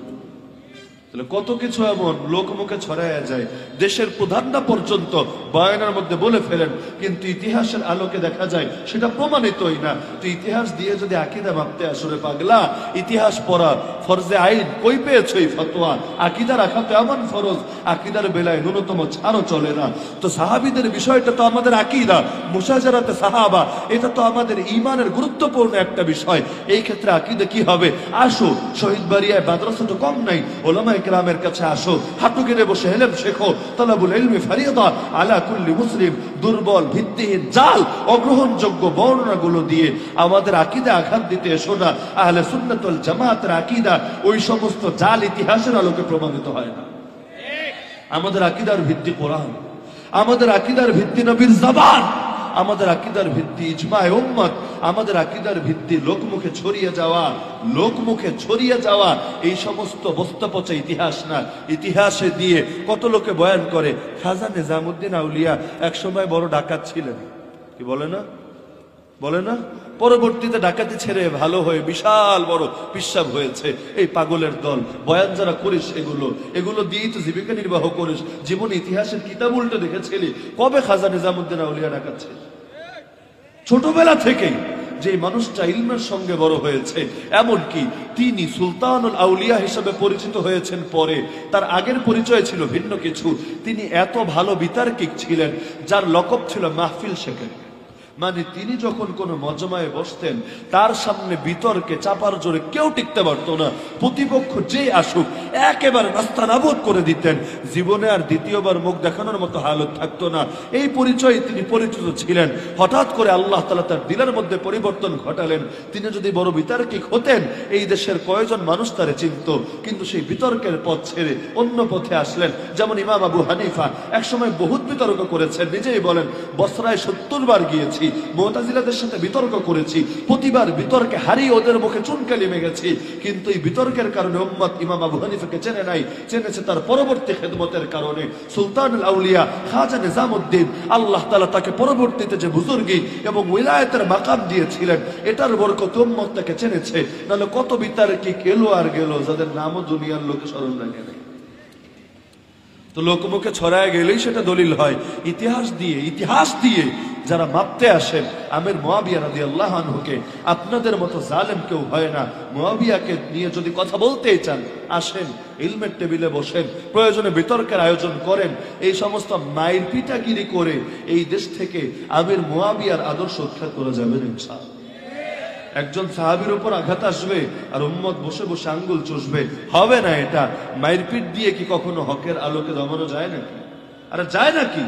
তাহলে কত কিছু এমন লোকমুখে ছড়ায়া যায়, দেশের প্রধানরা পর্যন্ত বয়ানের মধ্যে বলে ফেলেন, কিন্তু ইতিহাসের আলোকে দেখা যায় সেটা প্রমাণিতই না। তো ইতিহাস দিয়ে যদি আকীদা মাপতে আসলে পাগলা, ইতিহাস পড়া ফরজে আইন কই পেয়েছো এই ফতোয়া? আকীদা রাখা তো এমন ফরজ, আকীদার বেলায় ন্যূনতম ছাড়ও চলে না। তো সাহাবীদের বিষয়টা তো আমাদের আকীদা, মুশাজারাতে সাহাবা, এটা তো আমাদের ঈমানের গুরুত্বপূর্ণ একটা বিষয়। এই ক্ষেত্রে আকীদা কি হবে? আসো শহীদ বাড়িয়ায় মাদ্রাসা তো কম নাই, ওলামায়ে কেরামের কাছে আসো, হাঁটু গেড়ে বসে ইলম শেখো। তালাবুল ইলমি ফারিদা আলা কুল্লি মুসলিম। দুর্বল, ভিত্তিহীন, জাল, অগ্রহণযোগ্য বর্ণনাগুলো দিয়ে আমাদের আকীদা আঘাত দিতে এসো না। আহলে সুন্নাত ওয়াল জামাতের আকীদা ওই সমস্ত জাল ইতিহাসের আলোকে প্রমাণিত হয় না। আমাদের আকীদার ভিত্তি কোরআন, আমাদের আকীদার ভিত্তি নবীর জবান, আমাদের আকীদার ভিত্তি ইজমায়ে উম্মত, আমাদের আকীদার ভিত্তি লোকমুখে ছড়িয়ে যাওয়া এই সমস্ত বস্তাপচা ইতিহাস না। ইতিহাসে দিয়ে কত লোকে বয়ান করে খাজা নিজামুদ্দিন আউলিয়া একসময় বড় ডাকাত ছিলেন, কি বলে না? পরবর্তীতে ডাকাতি ছেড়ে ভালো হয়ে বিশাল বড় পিশাব হয়েছে। এই পাগলের দল, বয়ান যারা করিস এগুলো দিয়েই তো জীবিকা নির্বাহ করিস। জীবন ইতিহাসের কিতাব উল্টে দেখেছিলি? কবে খাজা নিজামুদ্দিন আউলিয়া ডাকাত ছিল? ছোটবেলা থেকেই যে মানুষটা ইলমের সঙ্গে বড় হয়েছে, এমনকি তিনি সুলতানুল আউলিয়া হিসেবে পরিচিত হয়েছেন পরে, তার আগের পরিচয় ছিল ভিন্ন কিছু। তিনি এত ভালো বিতার্কিক ছিলেন যার লকব ছিল মাহফিল শেখেন। মানে তিনি যখন কোনো মজমায় বসতেন, তার সামনে বিতর্কে চাপার জোরে কেউ টিকতে পারত না। প্রতিপক্ষ যে আসুক একেবারে নাস্তানাবুদ করে দিতেন। জীবনে আর দ্বিতীয়বার মুখ দেখানোর মতো হালত থাকতো না। এই পরিচয়ে তিনি পরিচিত ছিলেন। হঠাৎ করে আল্লাহ তাআলা তার দিলের মধ্যে পরিবর্তন ঘটালেন। তিনি যদি বড় বিতর্কিক হতেন, এই দেশের কয়েকজন মানুষ তারে চিনত, কিন্তু সেই বিতর্কের পথ ছেড়ে অন্য পথে আসলেন। যেমন ইমাম আবু হানিফা একসময় বহুত বিতর্ক করেছেন, নিজেই বলেন বসরায় 70 বার গিয়েছি, মুতাজিলাদের সাথে বিতর্ক করেছি, প্রতিবার বিতর্কে হারিয়ে ওদের মুখে চুনকালি নেমে গেছি, কিন্তু এই বিতর্কের কারণে উম্মত ইমাম আবু হানিফাকে চেনে নাই, চেনেছে তার পরবর্তী খেদমতের কারণে। সুলতানুল আউলিয়া খাজা নিজামুদ্দিন, আল্লাহ তাআলা তাকে পরবর্তীতে যে বুজুর্গি এবং উলায়াতের মাকাম দিয়েছিলেন, এটার বরকত উম্মত তাকে চেনেছে। নাহলে কত বিতর্কিক এলো আর গেল, যাদের নামও দুনিয়ার লোকে স্মরণ রাখে নাই। তো লোকমুখে ছড়ায় গেলেই সেটা দলিল হয়। ইতিহাস দিয়ে যারা মাপতে আসেন, আমির মুয়াবিয়া রাদিয়াল্লাহু আনহুকে আপনাদের মতো জালেম কেউ হয় না। মুয়াবিয়াকে নিয়ে যদি কথা বলতেই চান, আসেন ইলমের টেবিলে বসেন, প্রয়োজনে বিতর্কের আয়োজন করেন। এই সমস্ত মায়ের পিটাগিরি করে এই দেশ থেকে আমির মুয়াবিয়ার আদর্শ উৎখাত করা যাবে না ইনশাআল্লাহ। একজন সাহাবীর উপর আঘাত আসবে আর উম্মত বসে বসে আঙ্গুল চুষবে, হবে না। এটা মায়ের পিঠ দিয়ে কি কখনো হকের আলোকে দমানো যায় নাকি? আরে যায় নাকি?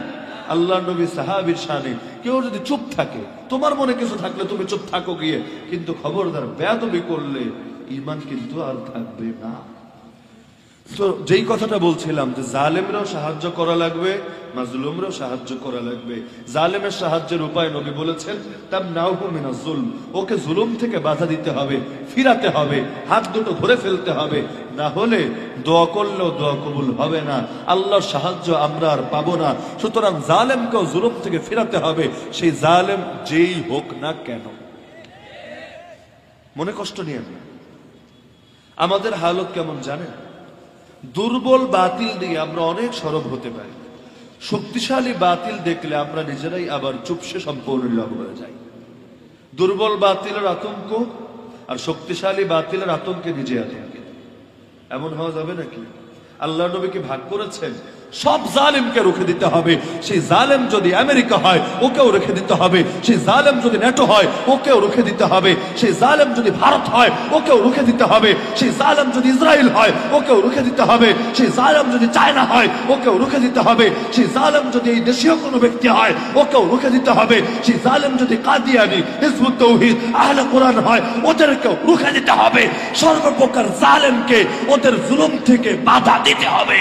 আল্লাহ নবী সাহাবীর শানে কেউ যদি চুপ থাকে, তোমার মনে কিছু থাকলে তুমি চুপ থাকো গিয়ে, কিন্তু খবরদার বেয়াদবি করলে ঈমান কিন্তু আর থাকবে না। তো যেই কথাটা বলছিলাম যে জালেমরাও সাহায্য করা লাগবে, মাজলুমরাও সাহায্য করা লাগবে। জালেমের সাহায্যের উপায় নবী বলেছেন তামনাউহু মিনাজ জুলম, ওকে জুলুম থেকে বাধা দিতে হবে, ফিরাতে হবে, হাত দুটো ধরে ফেলতে হবে, না হলে দোয়া করলেও দোয়া কবুল হবে না, আল্লাহর সাহায্য আমরা আর পাবো না। সুতরাং জালেমকেও জুলুম থেকে ফিরাতে হবে, সেই জালেম যেই হোক না কেন। মনে কষ্ট নিয়ে না। আমাদের হালত কেমন জানেন? দুর্বল বাতিল দিয়ে আমরা অনেক সরব হতে পারি, শক্তিশালী বাতিল দেখলে আমরা নিজেরাই আবার চুপসে সম্পূর্ণ নীরব হয়ে যাই। দুর্বল বাতিলের আতঙ্ক আর শক্তিশালী বাতিলের আতঙ্কে নিজে আতঙ্কে। এমন হওয়া যাবে নাকি? আল্লাহ নবীকে ভাগ করেছেন সব জালেমকে রুখে দিতে হবে। সেই জালেম যদি আমেরিকা হয় ওকেও রুখে দিতে হবে, সেই জালেম যদি নেটো হয় ওকেও রুখে দিতে হবে, সেই জালেম যদি ভারত হয় ওকেও রুখে দিতে হবে, সেই জালেম যদি ইসরায়েল হয় ওকেও রুখে দিতে হবে, সেই জালেম যদি চায়না হয় ওকেও রুখে দিতে হবে, সেই জালেম যদি এই দেশীয় কোনো ব্যক্তি হয় ওকেও রুখে দিতে হবে, সেই জালেম যদি কাদিয়ানি, হিজবুত তাওহীদ, আহলে কোরআন হয় ওদেরকেও রুখে দিতে হবে। সর্বপ্রকার জালেমকে ওদের জুলুম থেকে বাধা দিতে হবে।